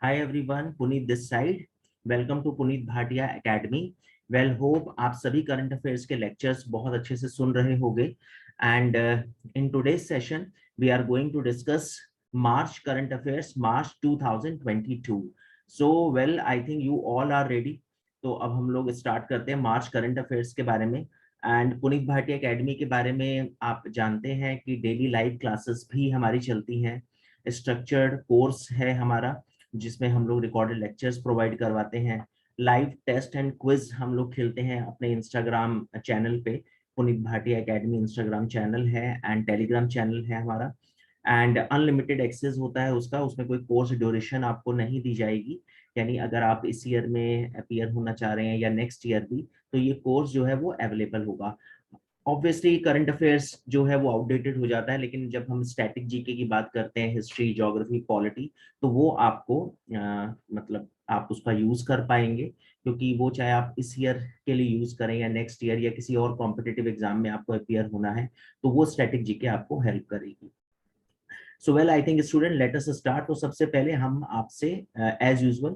Hi everyone, Puneet this side. Welcome to Puneet Bhatia Academy. Well, hope आप सभी current affairs के lectures बहुत अच्छे से सुन रहे होंगे. And in today's session, we are going to discuss March current affairs, March 2022. So, well, I think you all are ready. तो अब हम लोग स्टार्ट करते हैं मार्च करंट अफेयर्स के बारे में. एंड पुनीत भाटिया एकेडमी के बारे में आप जानते हैं कि डेली लाइव क्लासेस भी हमारी चलती हैं. स्ट्रक्चर्ड कोर्स है हमारा, जिसमें हम लोग रिकॉर्डेड लेक्चर्स प्रोवाइड करवाते हैं. लाइव टेस्ट एंड क्विज हम लोग खेलते हैं अपने इंस्टाग्राम चैनल पे. Puneet Bhatia academy Instagram channel है एंड टेलीग्राम चैनल है हमारा. एंड अनलिमिटेड एक्सेस होता है उसका, उसमें कोई कोर्स ड्यूरेशन आपको नहीं दी जाएगी. यानी अगर आप इस ईयर में अपीयर होना चाह रहे हैं या नेक्स्ट ईयर भी, तो ये कोर्स जो है वो अवेलेबल होगा. ऑब्वियसली करंट अफेयर्स जो है वो आउटडेटेड हो जाता है, लेकिन जब हम स्टैटिक जीके की बात करते हैं, हिस्ट्री, ज्योग्राफी, पॉलिटी, तो वो आपको मतलब आप उसका यूज कर पाएंगे, क्योंकि वो चाहे आप इस ईयर के लिए यूज करें या नेक्स्ट ईयर या किसी और कॉम्पिटिटिव एग्जाम में आपको अपीयर होना है, तो वो स्टैटिक जीके आपको हेल्प करेगी. So well, I think student, late us start. तो सबसे पहले हम आपसे एज यूजुअल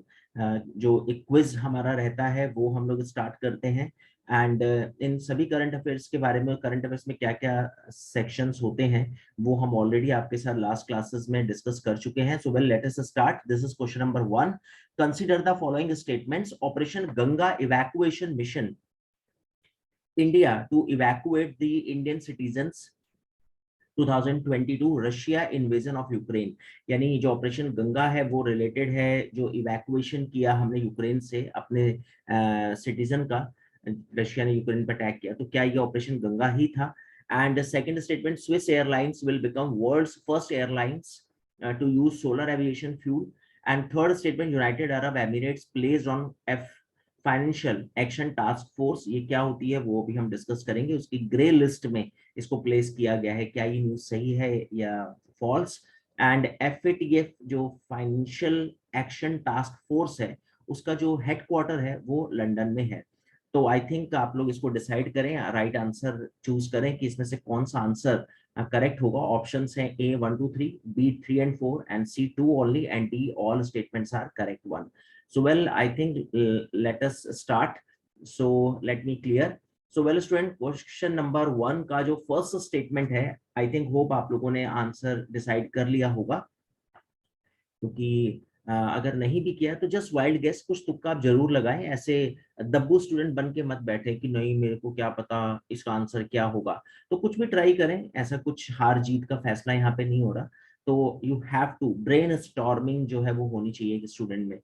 जो एक क्विज हमारा रहता है वो हम लोग स्टार्ट करते हैं. एंड इन सभी करंट अफेयर्स के बारे में, करंट अफेयर्स में क्या क्या सेक्शंस होते हैं, वो हम ऑलरेडी आपके साथ लास्ट क्लासेस में डिस्कस कर चुके हैं. So well, let us start. This is question number 1. Consider the following statements. Operation Ganga evacuation mission India to evacuate the Indian citizens 2022 Russia invasion of Ukraine. यानी जो ऑपरेशन गंगा है वो रिलेटेड है जो इवैक्यूएशन किया हमने यूक्रेन से अपने सिटीजन का. रशिया ने यूक्रेन पर अटैक किया, तो क्या ये ऑपरेशन गंगा ही था? And second statement, Swiss airlines will become world's first airlines to use solar aviation fuel. And third statement, United Arab Emirates placed on F financial action task force. ये क्या होती है वो भी हम डिस्कस करेंगे. उसकी ग्रे लिस्ट में इसको प्लेस किया गया है. क्या ये न्यूज सही है या फॉल्स? एंड एफएटीएफ जो फाइनेंशियल एक्शन टास्क फोर्स है, उसका जो हेडक्वार्टर है वो लंदन में है. तो आई थिंक आप लोग इसको डिसाइड करें, राइट आंसर चूज करें कि इसमें से कौन सा आंसर करेक्ट होगा. ऑप्शंस हैं A 1 2 3, B 3 and 4, and C 2 only, and D all statements are correct one. So well, I think let us start. So let me clear. So well student, question number 1 का जो first statement है, आई think hope आप लोगों ने answer decide कर लिया होगा, क्योंकि अगर नहीं भी किया तो जस्ट वाइल्ड गेस, कुछ तुक्का आप जरूर लगाएं. ऐसे दब्बू स्टूडेंट बन के मत बैठे कि नहीं मेरे को क्या पता इसका आंसर क्या होगा. तो कुछ भी ट्राई करें, ऐसा कुछ हार जीत का फैसला यहाँ पे नहीं हो रहा. तो you have to brainstorming जो है वो होनी चाहिए स्टूडेंट में.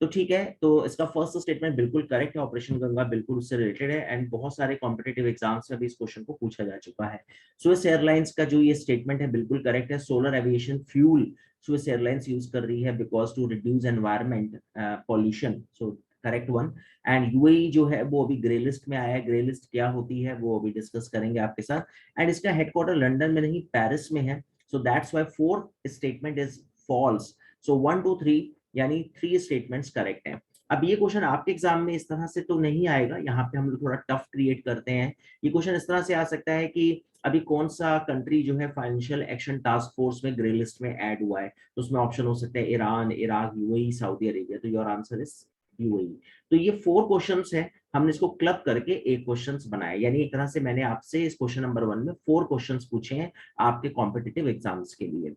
तो ठीक है, तो इसका फर्स्ट स्टेटमेंट बिल्कुल करेक्ट है. ऑपरेशन गंगा बिल्कुल उससे रिलेटेड है एंड बहुत सारे कॉम्पिटिटिव एग्जाम्स में भी इस क्वेश्चन को पूछा जा चुका है. स्विस एयरलाइंस का जो ये स्टेटमेंट है बिल्कुल करेक्ट है. Solar aviation fuel Swiss airlines use कर रही है because to reduce environment pollution. So correct one. And UAE जो है वो अभी ग्रे लिस्ट में आया है. ग्रे लिस्ट क्या होती है वो अभी डिस्कस करेंगे आपके साथ. एंड इसका हेडक्वार्टर लंदन में नहीं, पेरिस में है. So that's why fourth statement is false. So 1 2 3 यानी 3 स्टेटमेंट्स करेक्ट हैं. अब ये क्वेश्चन आपके एग्जाम में इस तरह से तो नहीं आएगा, यहाँ पे हम लोग थोड़ा टफ क्रिएट करते हैं. ये क्वेश्चन इस तरह से आ सकता है कि अभी कौन सा कंट्री जो है फाइनेंशियल एक्शन टास्क फोर्स में ग्रे लिस्ट में ऐड हुआ है. तो उसमें ऑप्शन हो सकते हैं Iran, Iraq, UAE, Saudi Arabia. तो योर आंसर इज यूएई. तो ये 4 क्वेश्चंस हैं, हमने इसको क्लब करके एक क्वेश्चंस बनाया. यानी एक तरह से मैंने आपसे इस क्वेश्चन नंबर 1 में 4 क्वेश्चंस पूछे हैं आपके कॉम्पिटिटिव एग्जाम्स के लिए.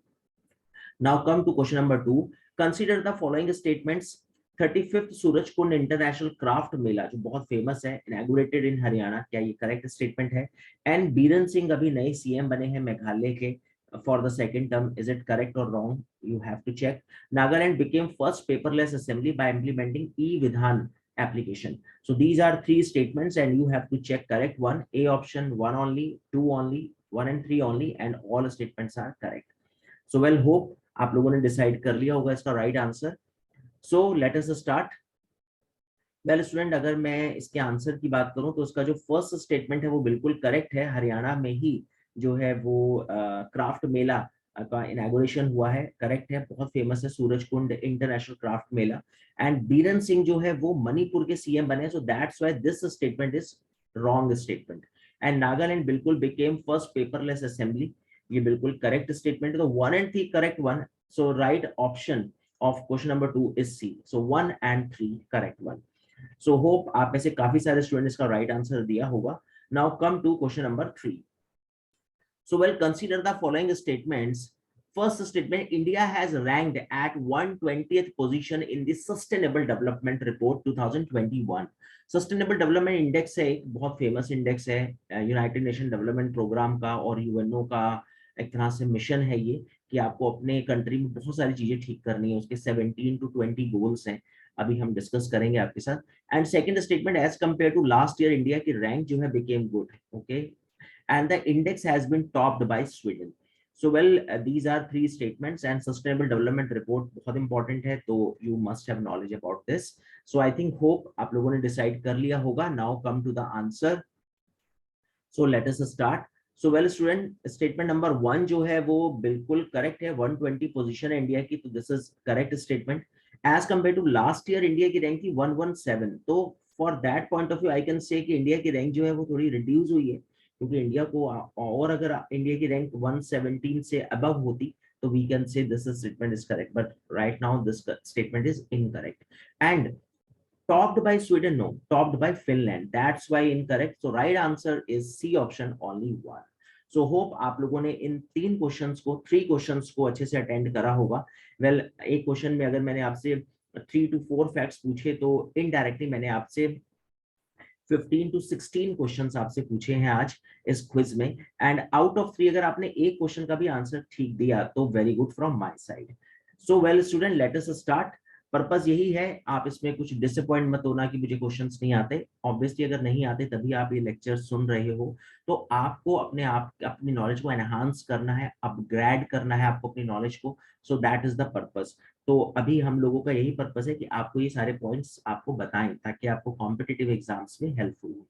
Now come to question number 2. Consider the following statements. 35th Surajkund international craft mela जो बहुत फेमस है, इनॉग्रेटेड इन हरियाणा. क्या ये करेक्ट स्टेटमेंट है? एंड बीरेन सिंह अभी नए सीएम बने हैं मेघालय के for the second term. Is it correct और wrong? You have to check. Nagaland became first paperless assembly by implementing e Vidhan application. So these are 3 statements and you have to check correct one. A option 1 only, 2 only, 1 and 3 only, and all statements are correct. So well, hope आप लोगों ने decide कर लिया होगा इसका right answer. So let us start. Well student, अगर मैं इसके आंसर की बात करूं तो उसका जो फर्स्ट स्टेटमेंट है वो बिल्कुल करेक्ट है. हरियाणा में ही जो है वो क्राफ्ट मेला का इनॉग्रेशन हुआ है. करेक्ट है, बहुत फेमस है Surajkund international craft Mela. And Biren Singh जो है वो मणिपुर के सीएम बने. सो that's why this statement is wrong statement. And Nagaland बिल्कुल बिकेम फर्स्ट पेपरलेस असेंबली. ये बिल्कुल करेक्ट स्टेटमेंट है. तो 1 and 3 correct one. So right option of question number 2 is C. So 1 and 3 correct one. So hope आप में से काफी सारे स्टूडेंट्स का राइट आंसर दिया होगा. Now come to question number 3. So well, consider the following statements. First statement, India has ranked at 120th position in the Sustainable Development Report 2021. Sustainable Development Index है एक बहुत फेमस इंडेक्स है United nation development programme का और UNO का एक तरह से मिशन है ये कि आपको अपने कंट्री में बहुत सारी चीजें ठीक करनी है. उसके 17 to 20 गोल्स हैं, अभी हम डिस्कस करेंगे आपके साथ. And second statement, as compare to last year India की रैंक जो है became good. Okay, and the index has been topped by Sweden. So well, these are three statements and sustainable development report बहुत important है, तो you must have knowledge about this. So I think hope आप लोगों ने decide कर लिया होगा. Now come to the answer. So let us start. So well student, statement number 1 जो है वो बिल्कुल correct है. 120 position है इंडिया की, तो this is correct statement. As compared to last year India की रैंक थी 117. तो for that point of view I can say कि इंडिया की रैंक जो है वो थोड़ी reduce हुई है, क्योंकि इंडिया को और अगर इंडिया की रैंक 117 से अबव होती तो we can say this statement is correct, but right now this statement is incorrect. And topped by Sweden, no, topped by Finland, that's why incorrect. So right answer is C option, only one. So hope आप लोगों ने इन 3 questions को 3 questions को अच्छे से attend करा होगा. Well एक क्वेश्चन में अगर मैंने आपसे 3 to 4 फैक्ट्स पूछे तो इनडायरेक्टली मैंने आपसे 15 to 16 क्वेश्चंस आपसे पूछे हैं आज इस क्विज में. एंड आउट ऑफ 3 अगर आपने एक क्वेश्चन का भी आंसर ठीक दिया तो very good from my side. So well student, late us start. Purpose यही है, आप इसमें कुछ डिसअपॉइंट मत होना कि मुझे क्वेश्चंस नहीं आते. ऑब्वियसली अगर नहीं आते तभी आप ये लेक्चर सुन रहे हो, तो आपको अपने आप अपनी नॉलेज को एनहांस करना है, अपग्रेड करना है आपको अपनी नॉलेज को. So that is the purpose. तो अभी हम लोगों का यही पर्पस है कि आपको ये सारे पॉइंट्स आपको बताएं ताकि आपको कॉम्पिटिटिव एग्जाम्स में हेल्पफुल हो.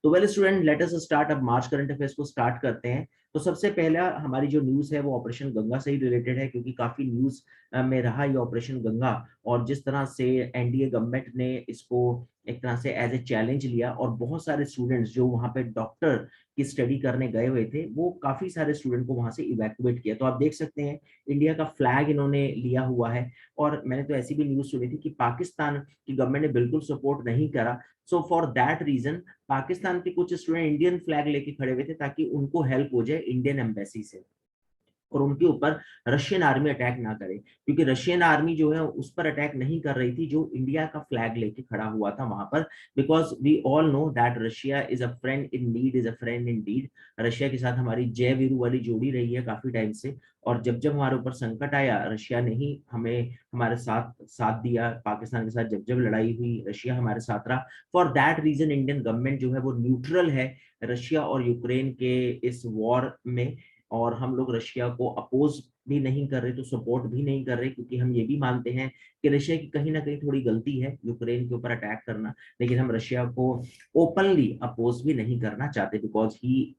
तो well student, late us start. अब मार्च करंट अफेयर्स को स्टार्ट करते हैं. तो सबसे पहला हमारी जो न्यूज है वो ऑपरेशन गंगा से ही रिलेटेड है, क्योंकि काफी न्यूज में रहा ये ऑपरेशन गंगा, और जिस तरह से एनडीए गवर्नमेंट ने इसको एक तरह से एज ए चैलेंज लिया और बहुत सारे स्टूडेंट्स जो वहां पे डॉक्टर की स्टडी करने गए हुए थे वो काफी सारे स्टूडेंट को वहां से इवैक्यूएट किया. तो आप देख सकते हैं इंडिया का फ्लैग इन्होंने लिया हुआ है. और मैंने तो ऐसी भी न्यूज सुनी थी कि पाकिस्तान की गवर्नमेंट ने बिल्कुल सपोर्ट नहीं करा. So for that reason Pakistan के कुछ स्टूडेंट इंडियन फ्लैग लेके खड़े हुए थे ताकि उनको हेल्प हो जाए इंडियन एम्बेसी से और उनके ऊपर रशियन आर्मी अटैक ना करे, क्योंकि रशियन आर्मी जो है उस पर अटैक नहीं कर रही थी जो इंडिया का फ्लैग लेके खड़ा हुआ था वहां पर. Because we all know that Russia is a friend in need, is a friend in deed. Russia के साथ हमारी जय वीरू वाली जोड़ी रही है काफी टाइम से, और जब जब हमारे ऊपर संकट आया रशिया ने ही हमें हमारे साथ साथ दिया. पाकिस्तान के साथ जब जब लड़ाई हुई रशिया हमारे साथ रहा. For that reason Indian government जो है वो न्यूट्रल है रशिया और यूक्रेन के इस वॉर में, और हम लोग रशिया को अपोज भी नहीं कर रहे तो सपोर्ट भी नहीं कर रहे, क्योंकि हम ये भी मानते हैं कि रशिया की कहीं ना कहीं थोड़ी गलती है यूक्रेन के ऊपर अटैक करना, लेकिन हम रशिया को ओपनली अपोज भी नहीं करना चाहते, बिकॉज ही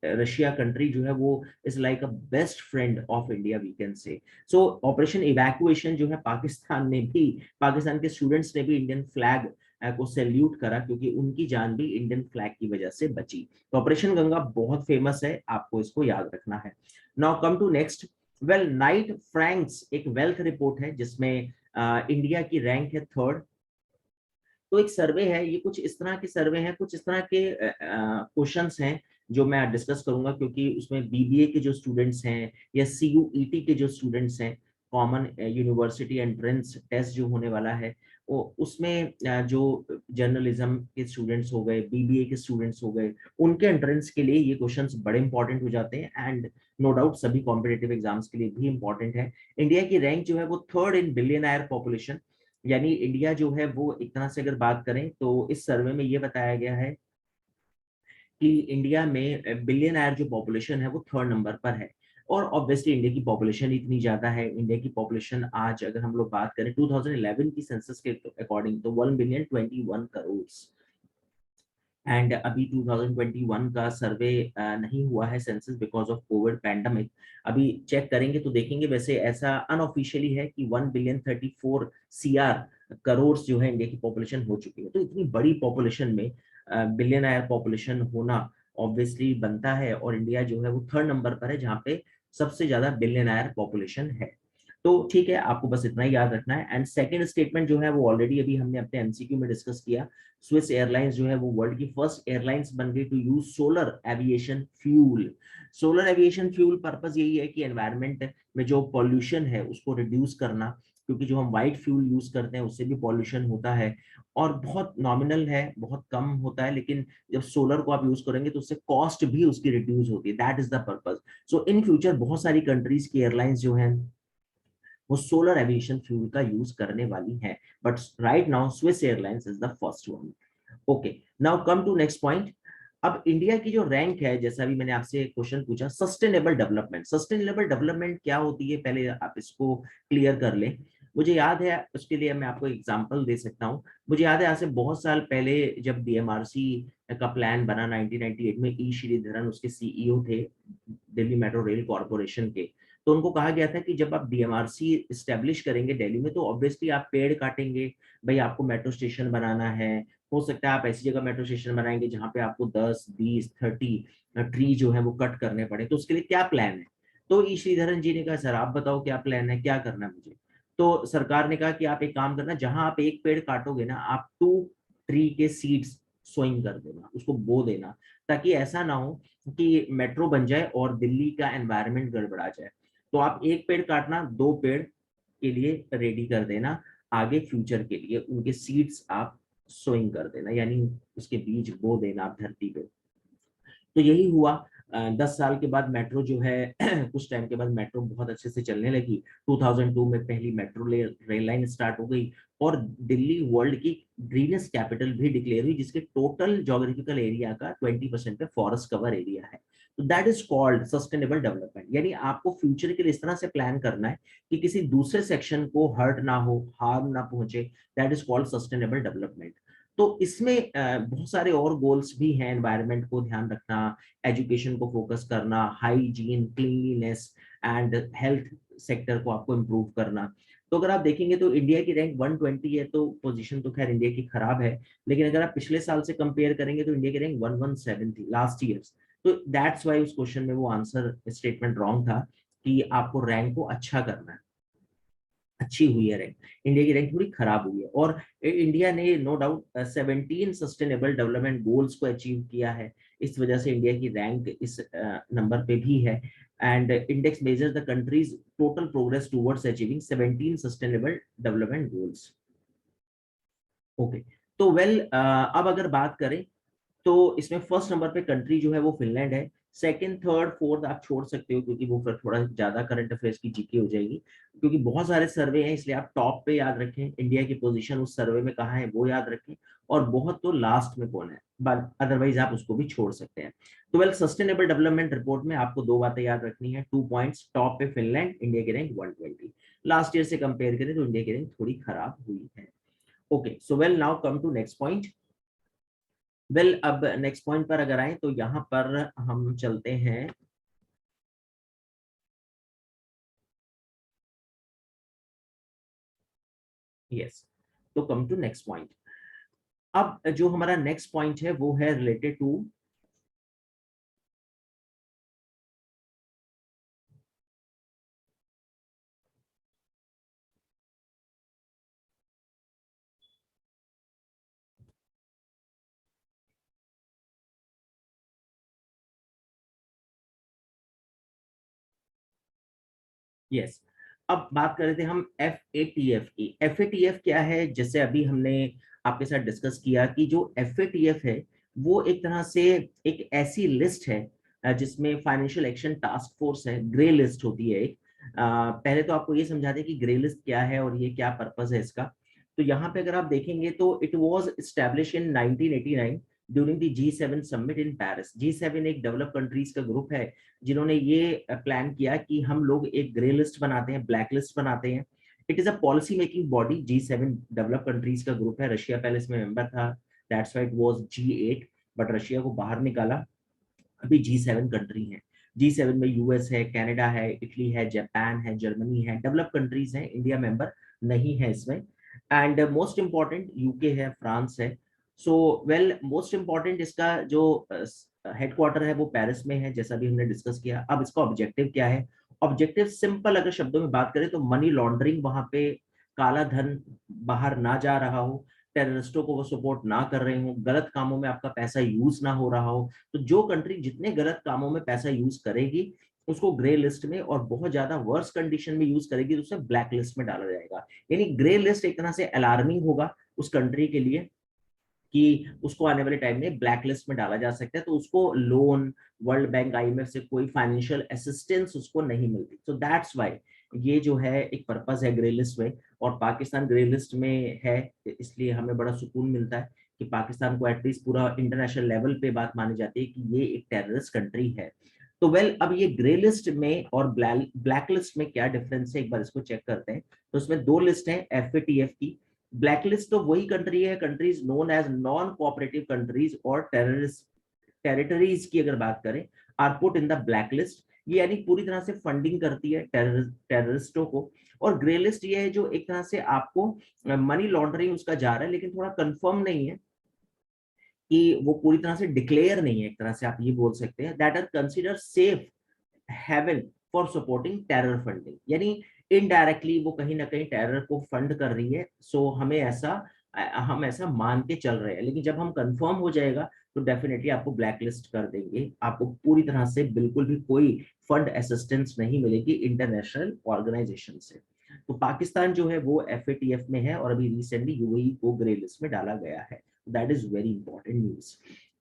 रशिया कंट्री जो है वो is like a best friend of India we can say. So operation evacuation जो है पाकिस्तान के स्टूडेंट्स ने भी इंडियन फ्लैग को सैल्यूट करा, क्योंकि उनकी जान भी इंडियन फ्लैग की वजह से बची. तो ऑपरेशन गंगा बहुत फेमस है, आपको इसको याद रखना है. Now come to next. Well Knight Frank's एक वेल्थ रिपोर्ट है जिसमें इंडिया की रैंक है 3rd. तो एक सर्वे है, ये कुछ इस तरह के सर्वे हैं, कुछ इस तरह के क्वेश्चंस हैं जो मैं डिस्कस करूंगा, क्योंकि उसमें बीबीए के जो स्टूडेंट्स हैं या सीयूईटी के जो स्टूडेंट्स हैं, कॉमन यूनिवर्सिटी एंट्रेंस टेस्ट जो होने वाला है वो उसमें जो जर्नलिज्म के स्टूडेंट्स हो गए, बीबीए के स्टूडेंट्स हो गए, उनके एंट्रेंस के लिए ये क्वेश्चंस बड़े इंपॉर्टेंट हो जाते हैं. एंड नो डाउट सभी कॉम्पिटेटिव एग्जाम्स के लिए भी इंपॉर्टेंट है. इंडिया की रैंक जो है वो 3rd इन बिलियनर पॉपुलेशन, यानी इंडिया जो है वो एक तरह से अगर बात करें तो इस सर्वे में ये बताया गया है कि इंडिया में बिलियनर जो पॉपुलेशन है वो 3rd नंबर पर है. और ऑब्वियसली इंडिया की पॉपुलेशन इतनी ज्यादा है. इंडिया की पॉपुलेशन आज अगर हम लोग बात करें 2011 की सेंसस के अकॉर्डिंग तो 1,021 करोड़. एंड अभी 2021 का सर्वे नहीं हुआ है census because of Covid pandemic. अभी चेक करेंगे तो देखेंगे, वैसे ऐसा अनऑफिशियली है कि 1,034 करोड़ जो है इंडिया की पॉपुलेशन हो चुकी है. तो इतनी बड़ी पॉपुलेशन में बिलियनर पॉपुलेशन होना ऑब्वियसली बनता है, और इंडिया जो है वो 3rd नंबर पर है जहाँ पे सबसे ज्यादा बिलियनर पॉपुलेशन है. तो ठीक है, आपको बस इतना ही याद रखना है। एंड सेकंड स्टेटमेंट जो है वो ऑलरेडी अभी हमने अपने एमसीक्यू में डिस्कस किया। स्विस एयरलाइंस जो है वो वर्ल्ड की फर्स्ट एयरलाइंस बन गई to use solar aviation fuel. Solar aviation fuel purpose यही है कि एनवायरनमेंट में जो पॉल्यूशन है उसको रिड्यूस करना, क्योंकि जो हम व्हाइट फ्यूल यूज करते हैं उससे भी पॉल्यूशन होता है और बहुत नॉमिनल है, बहुत कम होता है, लेकिन जब सोलर को आप यूज करेंगे तो उससे कॉस्ट भी उसकी रिड्यूस होती है। That is the purpose. So in future बहुत सारी कंट्रीज की एयरलाइंस जो हैं वो सोलर एविएशन फ्यूल का यूज करने वाली है, but right now Swiss airlines is the first one. Okay, now come to next point. अब इंडिया की जो रैंक है, जैसा भी मैंने आपसे क्वेश्चन पूछा, सस्टेनेबल डेवलपमेंट, सस्टेनेबल डेवलपमेंट क्या होती है, पहले आप इसको क्लियर कर लें। मुझे याद है, उसके लिए मैं आपको एग्जांपल दे सकता हूँ। मुझे याद है आज से बहुत साल पहले जब डीएमआरसी का प्लान बना 1998 में, ई श्रीधरन उसके सीईओ थे दिल्ली मेट्रो रेल कॉर्पोरेशन के। तो उनको कहा गया था कि जब आप डीएमआरसी स्टैब्लिश करेंगे दिल्ली में तो ऑब्वियसली आप पेड़ काटेंगे, भाई आपको मेट्रो स्टेशन बनाना है, हो सकता है आप ऐसी जगह मेट्रो स्टेशन बनाएंगे जहां पे आपको 10, 20, 30 ट्री जो है वो कट करने पड़े। तो उसके लिए क्या प्लान है? तो ई श्रीधरन जी ने कहा सर आप बताओ क्या प्लान है, क्या करना है मुझे। तो सरकार ने कहा कि आप एक काम करना, जहां आप एक पेड़ काटोगे ना, आप 2 ट्री के सीड्स सोइंग कर देना, उसको बो देना, ताकि ऐसा ना हो कि मेट्रो बन जाए और दिल्ली का एनवायरनमेंट गड़बड़ा जाए। तो आप एक पेड़ काटना, 2 पेड़ के लिए रेडी कर देना, आगे फ्यूचर के लिए उनके सीड्स आप सोइंग कर देना, यानी उसके बीज बो देना आप धरती पे। तो यही हुआ। 10 साल के बाद मेट्रो जो है कुछ टाइम के बाद मेट्रो बहुत अच्छे से चलने लगी। 2002 में पहली मेट्रो रेल लाइन स्टार्ट हो गई और दिल्ली वर्ल्ड की ग्रीनेस्ट कैपिटल भी डिक्लेयर हुई, जिसके टोटल ज्योग्राफिकल एरिया का 20% पे फॉरेस्ट कवर एरिया है। तो that is called sustainable development. यानी आपको फ्यूचर के लिए इस तरह से प्लान करना है कि किसी दूसरे सेक्शन को हर्ट ना हो, हार्म ना पहुंचे। That is called sustainable development. तो इसमें बहुत सारे और गोल्स भी हैं, एनवायरनमेंट को ध्यान रखना, एजुकेशन को फोकस करना, hygiene, cleanliness and health sector को आपको इम्प्रूव करना। तो अगर आप देखेंगे तो इंडिया की रैंक 120 है, तो पोजीशन तो खैर इंडिया की खराब है, लेकिन अगर आप पिछले साल से कंपेयर करेंगे तो इंडिया की रैंक 117 थी लास्ट ईयर। तो दैट्स वाई उस क्वेश्चन में वो आंसर स्टेटमेंट रॉन्ग था कि आपको रैंक को अच्छा करना है। अच्छी हुई है रैंक, इंडिया की रैंक थोड़ी खराब हुई है। और इंडिया ने no doubt 17 sustainable development goals को अचीव किया है, इस वजह से इंडिया की रैंक इस नंबर पे भी है। And index measure the countries total progress towards achieving 17 sustainable development goals. Okay, तो वेल अब अगर बात करें तो इसमें फर्स्ट नंबर पे कंट्री जो है वो फिनलैंड है। सेकंड, थर्ड, फोर्थ आप छोड़ सकते हो, क्योंकि वो फिर थोड़ा ज्यादा करंट अफेयर्स की जीके हो जाएगी, क्योंकि बहुत सारे सर्वे हैं, इसलिए आप टॉप पे याद रखें, इंडिया की पोजीशन उस सर्वे में कहाँ है वो याद रखें, और बहुत तो लास्ट में कौन है, बट अदरवाइज आप उसको भी छोड़ सकते हैं। तो वेल, सस्टेनेबल डेवलपमेंट रिपोर्ट में आपको 2 बातें याद रखनी है, 2 पॉइंट्स। टॉप पे फिनलैंड, इंडिया की रैंक 120, लास्ट ईयर से कंपेयर करें तो इंडिया की रैंक थोड़ी खराब हुई है। Okay, so well, now come to next point. Well, अब नेक्स्ट पॉइंट पर अगर आए तो यहाँ पर हम चलते हैं। यस, तो कम टू नेक्स्ट पॉइंट। अब जो हमारा नेक्स्ट पॉइंट है वो है रिलेटेड टू, यस, अब बात कर रहे थे हम FATF की। FATF क्या है, जैसे अभी हमने आपके साथ डिस्कस किया कि जो FATF है वो एक तरह से एक ऐसी लिस्ट है जिसमें फाइनेंशियल एक्शन टास्क फोर्स है, ग्रे लिस्ट होती है एक। पहले तो आपको ये समझा दें कि ग्रे लिस्ट क्या है और ये क्या पर्पस है इसका। तो यहाँ पे अगर आप देखेंगे तो it was establish in 1989 during the G7 summit in Paris. G7 एक डेवलप कंट्रीज का ग्रुप है जिन्होंने ये प्लान किया कि हम लोग एक ग्रे लिस्ट बनाते हैं, ब्लैक लिस्ट बनाते हैं। It is a policy making body. G7 develop countries का ग्रुप है, रशिया पहले इसमें मेंबर था, that's why it was G8, but Russia को बाहर निकाला। अभी G7 कंट्री है। G7 में यूएस है, कनाडा है, इटली है, जापान है, जर्मनी है, डेवलप कंट्रीज है, इंडिया मेंबर नहीं है इसमें। एंड मोस्ट इंपॉर्टेंट यूके है, फ्रांस है। सो वेल, मोस्ट इंपॉर्टेंट इसका जो हेडक्वार्टर है वो पेरिस में है, जैसा भी हमने डिस्कस किया। अब इसका ऑब्जेक्टिव क्या है? ऑब्जेक्टिव सिंपल अगर शब्दों में बात करें तो मनी लॉन्ड्रिंग, वहां पे काला धन बाहर ना जा रहा हो, टेररिस्टों को वो सपोर्ट ना कर रहे हो, गलत कामों में आपका पैसा यूज ना हो रहा हो। तो जो कंट्री जितने गलत कामों में पैसा यूज करेगी उसको ग्रे लिस्ट में, और बहुत ज्यादा वर्स कंडीशन में यूज करेगी तो उसे ब्लैक लिस्ट में डाला जाएगा। यानी ग्रे लिस्ट एक तरह से अलार्मिंग होगा उस कंट्री के लिए कि उसको आने वाले टाइम में ब्लैक लिस्ट में डाला जा सकता है, तो उसको लोन, वर्ल्ड बैंक, आईएमएफ से कोई फाइनेंशियल असिस्टेंस उसको नहीं मिलती। सो दैट्स व्हाई ये जो है एक पर्पस है ग्रे लिस्ट में, और पाकिस्तान ग्रे लिस्ट में है, इसलिए हमें बड़ा सुकून मिलता है कि पाकिस्तान को एटलीस्ट पूरा इंटरनेशनल लेवल पे बात मानी जाती है कि ये एक टेररिस्ट कंट्री है। तो वेल, अब ये ग्रे लिस्ट में और ब्लैक लिस्ट में क्या डिफरेंस है, एक बार इसको चेक करते हैं। तो इसमें दो लिस्ट है FATF की। ब्लैकलिस्ट तो वही कंट्री है, countries known as non cooperative countries और टेररिस्ट टेरिटरीज की अगर बात करें, are put in the blacklist. ये यानी पूरी तरह से फंडिंग करती है टेररिस्टों को। और ग्रे लिस्ट ये है जो एक तरह से आपको मनी लॉन्ड्रिंग उसका जा रहा है, लेकिन थोड़ा कंफर्म नहीं है कि वो पूरी तरह से डिक्लेयर नहीं है, एक तरह से आप ये बोल सकते हैं, that are consider safe haven for supporting terror funding. यानी इनडायरेक्टली वो कहीं ना कहीं टेरर को फंड कर रही है। सो हम ऐसा मान के चल रहे हैं, लेकिन जब हम कंफर्म हो जाएगा तो डेफिनेटली आपको ब्लैक लिस्ट कर देंगे, आपको पूरी तरह से बिल्कुल भी कोई फंड असिस्टेंस नहीं मिलेगी इंटरनेशनल ऑर्गेनाइजेशन से। तो पाकिस्तान जो है वो FATF में है और अभी रिसेंटली यूएई को ग्रे लिस्ट में डाला गया है। That is very important news.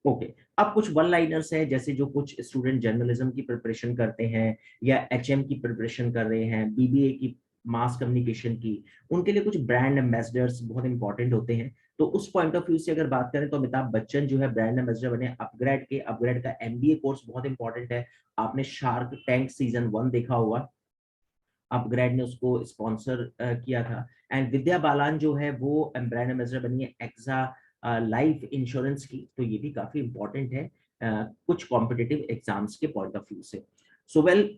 Okay, अब कुछ वन लाइनर्स हैं, जैसे जो कुछ स्टूडेंट जर्नलिज्म की प्रिपरेशन करते हैं या HM की प्रिपरेशन कर रहे हैं, BBA की, मास कम्युनिकेशन की, उनके लिए कुछ ब्रांड एम्बेसडर्स बहुत इंपॉर्टेंट होते हैं। तो उस पॉइंट ऑफ व्यू से अगर बात करें तो अमिताभ बच्चन जो है ब्रांड एम्बेसडर बने अपग्रेड के। अपग्रेड का MBA कोर्स बहुत इंपॉर्टेंट है। आपने शार्क टैंक सीजन 1 देखा होगा, अपग्रेड ने उसको स्पॉन्सर किया था। एंड विद्या बालान जो है वो ब्रांड एम्बेसडर बनी है एक्सा लाइफ इंश्योरेंस की। तो ये भी काफी इंपॉर्टेंट है कुछ कॉम्पिटिटिव एग्जाम्स के पॉइंट ऑफ व्यू से। सो वेल,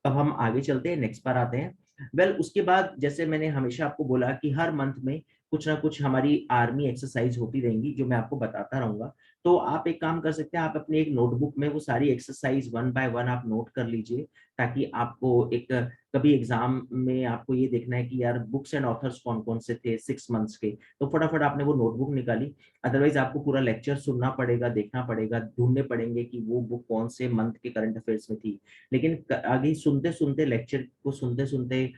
अब हम आगे चलते हैं, नेक्स्ट पर आते हैं। वेल, उसके बाद जैसे मैंने हमेशा आपको बोला कि हर मंथ में कुछ ना कुछ हमारी आर्मी एक्सरसाइज होती रहेंगी जो मैं आपको बताता रहूंगा। तो आप एक काम कर सकते हैं, आप अपने एक नोटबुक में वो सारी एक्सरसाइज 1 बाय 1 आप नोट कर लीजिए, ताकि आपको एक कभी एग्जाम में आपको ये देखना है कि यार बुक्स एंड ऑथर्स कौन कौन से थे 6 मंथ्स के, तो फटाफट आपने वो नोटबुक निकाली। अदरवाइज आपको पूरा लेक्चर सुनना पड़ेगा, देखना पड़ेगा, ढूंढने पड़ेंगे कि वो बुक कौन से मंथ के करंट अफेयर्स में थी। लेकिन आगे सुनते सुनते, लेक्चर को सुनते सुनते,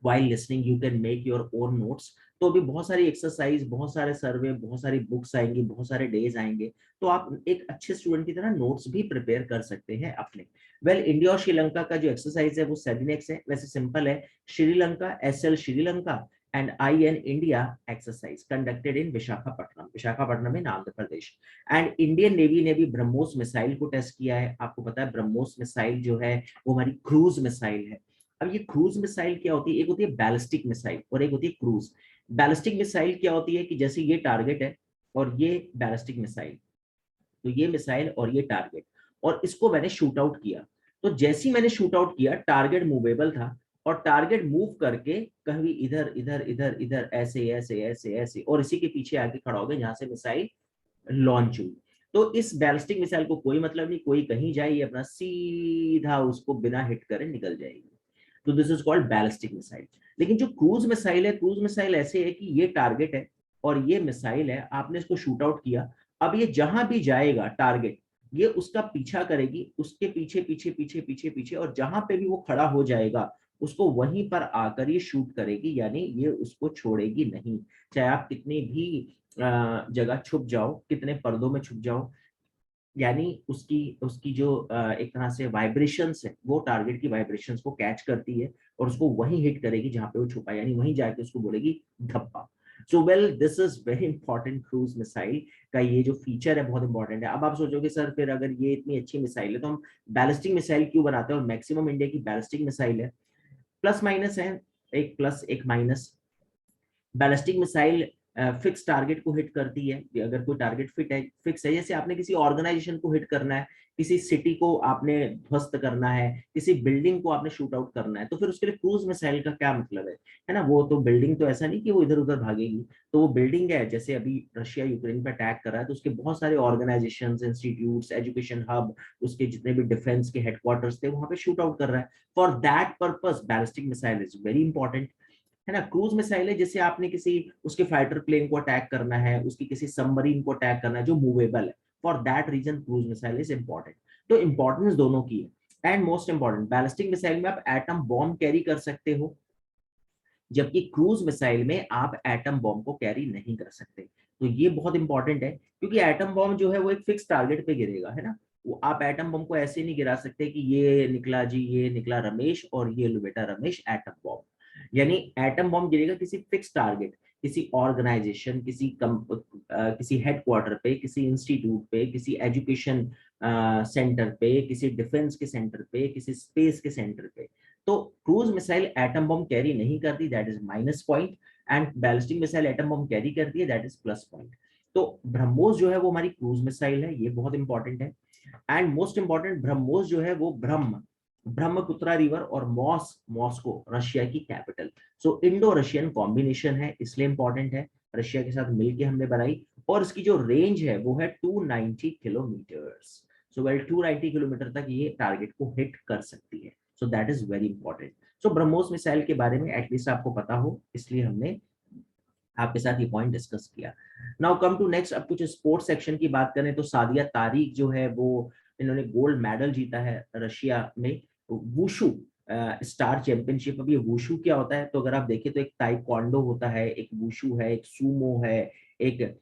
while listening you can make your own notes। तो अभी बहुत सारी एक्सरसाइज, बहुत सारे सर्वे, बहुत सारी बुक्स आएंगी, बहुत सारे डेज आएंगे, तो आप एक अच्छे स्टूडेंट की तरह नोट्स भी प्रिपेयर कर सकते हैं अपने। वेल, इंडिया और श्रीलंका का जो एक्सरसाइज है वो 7x है, वैसे सिंपल है। Sri Lanka SL Sri Lanka and IN India exercise conducted in Visakhapatnam in Andhra Pradesh. And Indian navy ने भी ब्रह्मोस मिसाइल को टेस्ट किया है। आपको पता है ब्रह्मोस मिसाइल जो है वो हमारी क्रूज मिसाइल है। अब ये क्रूज मिसाइल क्या होती है, एक होती है बैलिस्टिक मिसाइल और एक होती है क्रूज। बैलिस्टिक मिसाइल क्या होती है कि जैसे ये टारगेट है और ये बैलिस्टिक मिसाइल, तो ये मिसाइल और ये टारगेट, और इसको मैंने शूट आउट किया। तो जैसे ही मैंने शूट आउट किया, टारगेट मूवेबल था और टारगेट मूव करके कहीं इधर इधर इधर इधर ऐसे ऐसे ऐसे ऐसे और इसी के पीछे आके खड़ा हो गया जहां से मिसाइल लॉन्च हुई। तो इस बैलिस्टिक मिसाइल को कोई मतलब नहीं, कोई कहीं जाए, ये अपना सीधा उसको बिना हिट करे निकल जाएगी। तो this is called ballistic missile. लेकिन जो क्रूज मिसाइल है, क्रूज मिसाइल ऐसे है कि ये टारगेट है और ये मिसाइल है, आपने इसको शूट आउट किया। अब ये जहां भी जाएगा टारगेट, ये उसका पीछा करेगी, उसके पीछे पीछे पीछे पीछे पीछे, और जहां पे भी वो खड़ा हो जाएगा उसको वहीं पर आकर ये शूट करेगी, यानी ये उसको छोड़ेगी नहीं। चाहे आप कितनी भी जगह छुप जाओ, कितने पर्दों में छुप जाओ, यानी उसकी उसकी जो एक तरह से वाइब्रेशंस है वो टारगेट की वाइब्रेशंस को कैच करती है और उसको वहीं हिट करेगी जहां पे वो छुपा है, यानी वहीं जाके उसको बोलेगी धप्पा। So well, this is very important. Cruise missile का ये जो फीचर है बहुत इंपॉर्टेंट है। अब आप सोचोगे सर फिर अगर ये इतनी अच्छी मिसाइल है तो हम बैलिस्टिक मिसाइल क्यों बनाते हैं, और मैक्सिमम इंडिया की बैलिस्टिक मिसाइल है। प्लस माइनस है, एक प्लस एक minus. Ballistic missile fix target को हिट करती है। अगर कोई टारगेट फिक्स है, जैसे आपने किसी ऑर्गेनाइजेशन को हिट करना है, किसी सिटी को आपने ध्वस्त करना है, किसी बिल्डिंग को आपने शूट आउट करना है, तो फिर उसके लिए क्रूज मिसाइल का क्या मतलब है ना? वो तो बिल्डिंग तो ऐसा नहीं कि वो इधर उधर भागेगी, तो वो बिल्डिंग है। जैसे अभी रशिया यूक्रेन पे अटैक कर रहा है, तो उसके बहुत सारे ऑर्गेनाइजेशन, इंस्टीट्यूट, एजुकेशन हब, उसके जितने भी डिफेंस के हेडक्वार्टर्स थे, वहां पे शूट आउट कर रहा है। For that purpose ballistic missile is very important, है ना? क्रूज मिसाइल है, जैसे आपने किसी उसके फाइटर प्लेन को अटैक करना है, उसकी किसी सबमरीन को अटैक करना है जो मूवेबल है, for that reason cruise missile is important. तो इंपॉर्टेंस दोनों की है। And most important, ballistic missile में आप एटम बॉम्ब कैरी कर सकते हो, जबकि क्रूज मिसाइल में आप एटम बॉम्ब को कैरी नहीं कर सकते। तो ये बहुत इंपॉर्टेंट है, क्योंकि एटम बॉम्ब जो है वो एक फिक्स टारगेट पे गिरेगा, है ना? वो आप एटम बॉम्ब को ऐसे नहीं गिरा सकते कि ये निकला जी, ये निकला रमेश और ये लो बेटा रमेश एटम बॉम्ब। यानी एटम बॉम्ब गिरेगा किसी फिक्स टारगेट, किसी ऑर्गेनाइजेशन, किसी हेडक्वार्टर पे, किसी इंस्टीट्यूट पे, किसी एजुकेशन सेंटर पे, किसी डिफेंस के सेंटर पे, किसी स्पेस के सेंटर पे। तो cruise missile atom bomb carry नहीं करती, that is minus point. And ballistic missile atom bomb carry करती है, दैट इज प्लस पॉइंट। तो ब्रह्मोस जो है वो हमारी क्रूज मिसाइल है, ये बहुत इंपॉर्टेंट है। एंड मोस्ट इंपॉर्टेंट, ब्रह्मोस जो है वो ब्रह्मपुत्रा रिवर और मॉस्को रशिया की कैपिटल। सो इंडो रशियन कॉम्बिनेशन है, इसलिए इंपॉर्टेंट है। रशिया के साथ मिलकर हमने बनाई, और इसकी जो रेंज है वो है 290 किलोमीटर्स। सो वेल 290 किलोमीटर तक ये टारगेट को हिट कर सकती है। So that is very important. So BrahMos missile के बारे में एटलीस्ट आपको पता हो, इसलिए हमने आपके साथ ये पॉइंट डिस्कस किया। नाउ कम टू नेक्स्ट, अब कुछ स्पोर्ट्स सेक्शन की बात करें तो सादिया तारिक जो है वो, इन्होंने गोल्ड मेडल जीता है रशिया में वुशु स्टार चैंपियनशिप। अब ये वुशु क्या होता है, तो अगर आप देखें तो एक ताइक्वांडो होता है, एक वुशु है, एक सूमो है, एक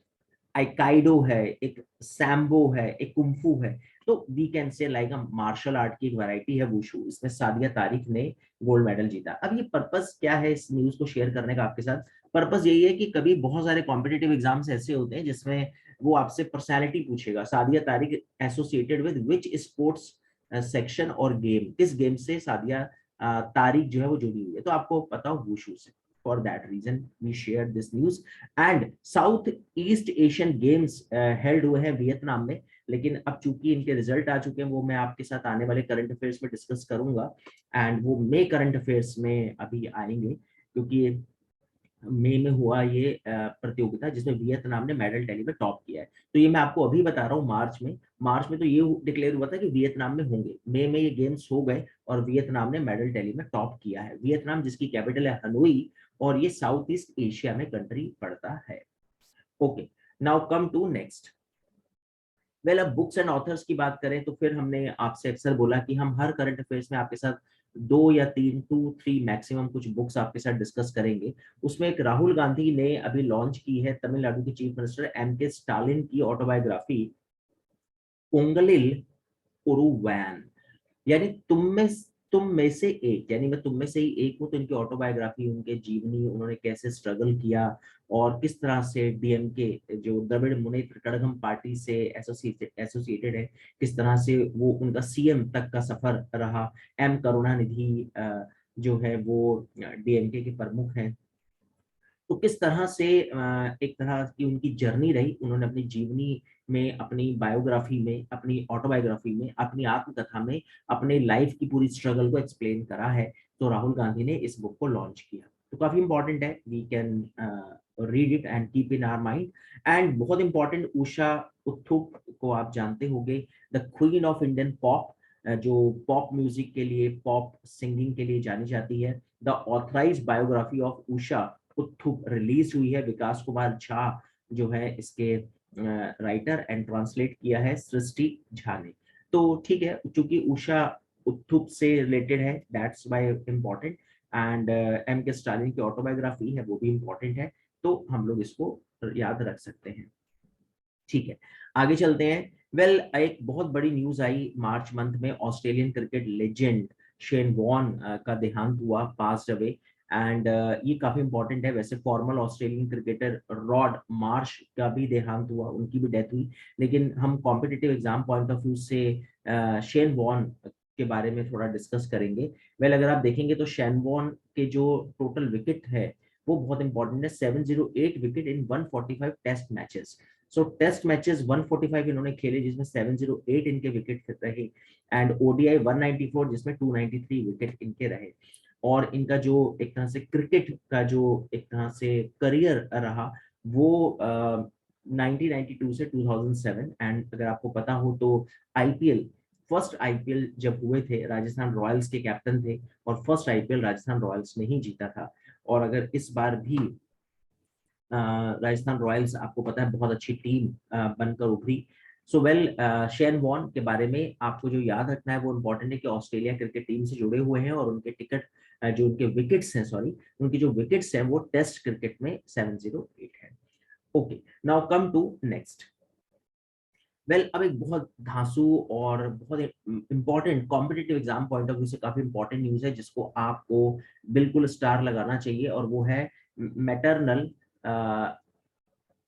आइकाइडो है, एक सैम्बो है, एक कुंफू है। तो we can say like a martial art की एक वैरायटी है वुशु। इसमें सादिया तारिक ने गोल्ड मेडल जीता। अब ये पर्पस क्या है इस न्यूज को शेयर करने का आपके साथ? पर्पस यही है कि कभी बहुत सारे कॉम्पिटेटिव एग्जाम्स ऐसे होते हैं जिसमें वो आपसे पर्सनैलिटी पूछेगा, Sadia Tariq associated with which sports section और गेम, किस गेम से सादिया तारिक जो है वो जुड़ी हुई है, तो आपको पता हो वुशु से। For that reason we share this news. And South East Asian games held हुए हैं वियतनाम में, लेकिन अब चूंकि इनके रिजल्ट आ चुके हैं, वो मैं आपके साथ आने वाले करंट अफेयर्स में डिस्कस करूंगा। एंड वो मई करंट अफेयर्स में अभी आएंगे, क्योंकि मई में हुआ ये प्रतियोगिता जिसमें वियतनाम ने मेडल टैली में टॉप किया है। तो ये मैं आपको अभी बता रहा हूँ, मार्च में तो ये डिक्लेयर हुआ था कि वियतनाम में होंगे, मई में ये गेम्स हो गए और वियतनाम ने मेडल टैली में टॉप किया है। वियतनाम जिसकी कैपिटल है हनोई, और ये साउथ ईस्ट एशिया में कंट्री पड़ता है। Okay, now come to next. Well, अब बुक्स एंड ऑथर्स की बात करें तो फिर हमने आपसे अक्सर बोला कि हम हर करंट अफेयर्स में आपके साथ 2 या 3 मैक्सिमम कुछ बुक्स आपके साथ डिस्कस करेंगे। उसमें एक राहुल गांधी ने अभी लॉन्च की है, तमिलनाडु के chief minister M K Stalin की ऑटोबायोग्राफी पोंगलिल उरुवैन। यानी तुम में से एक, यानी मैं तुम में से ही एक हूँ। तो इनकी ऑटोबायोग्राफी, उनके जीवनी, उन्होंने कैसे स्ट्रगल किया और किस तरह से डीएमके जो द्रविड़ मुनेत्र कड़गम पार्टी से एसोसिएटेड है, किस तरह से वो उनका सीएम तक का सफर रहा। एम करुणानिधि जो है वो डीएमके के प्रमुख हैं। तो किस तरह से एक तरह की उनकी जर्नी रही, उन्होंने अपनी जीवनी में, अपनी बायोग्राफी में, अपनी ऑटोबायोग्राफी में, अपनी आत्मकथा में अपने लाइफ की पूरी स्ट्रगल को एक्सप्लेन करा है। तो राहुल गांधी ने इस बुक को लॉन्च किया, तो काफी इंपॉर्टेंट है। We can read it and keep in our mind. And बहुत इंपॉर्टेंट, उषा उत्थुप को आप जानते होंगे, the queen of Indian pop, जो पॉप म्यूजिक के लिए, पॉप सिंगिंग के लिए जानी जाती है। The authorized biography of Usha Uthup release हुई है। विकास कुमार झा जो है इसके राइटर, एंड ट्रांसलेट किया है सृष्टि झा ने। तो ठीक है, क्योंकि उषा उत्थुप से रिलेटेड है, that's why important. And M K Stalin की ऑटोबायोग्राफी है, वो भी इम्पोर्टेंट है, तो हम लोग इसको याद रख सकते हैं। ठीक है, आगे चलते हैं। वेल, एक बहुत बड़ी न्यूज आई मार्च मंथ में, Australian cricket legend Shane Warne का देहांत हुआ, पास्ड अवे। एंड ये काफी इंपॉर्टेंट है। वैसे formal Australian cricketer rod Marsh का भी देहांत हुआ, उनकी भी डेथ हुई, लेकिन हम competitive exam point of view से शेन वॉन के बारे में थोड़ा डिस्कस करेंगे। वेल, अगर आप देखेंगे तो शेन वॉन के जो टोटल विकेट है वो बहुत इंपॉर्टेंट है। 708 wicket in 145 test matches. So test matches 145 इन्होंने खेले जिसमें 708 इनके विकेट रहे, एंड ओडीआई 194 जिसमें 293 विकेट इनके रहे। और इनका जो एक तरह से क्रिकेट का जो एक तरह से करियर रहा वो 1992 से 2007। एंड अगर आपको पता हो तो आईपीएल, फर्स्ट आईपीएल जब हुए थे राजस्थान रॉयल्स के कैप्टन थे, और फर्स्ट आईपीएल राजस्थान रॉयल्स ने ही जीता था। और अगर इस बार भी राजस्थान रॉयल्स आपको पता है बहुत अच्छी टीम बनकर उभरी। सो वेल, शेन वॉर्न के बारे में आपको जो याद रखना है वो इम्पोर्टेंट है कि ऑस्ट्रेलिया क्रिकेट टीम से जुड़े हुए हैं, और उनके टिकट जो उनके विकेट्स हैं, सॉरी उनकी जो विकेट्स हैं वो टेस्ट क्रिकेट में 708 है। Okay, now come to next. Well, अब एक बहुत धांसू और बहुत important competitive exam point of view से काफी इंपॉर्टेंट न्यूज है जिसको आपको बिल्कुल स्टार लगाना चाहिए, और वो है मैटरनल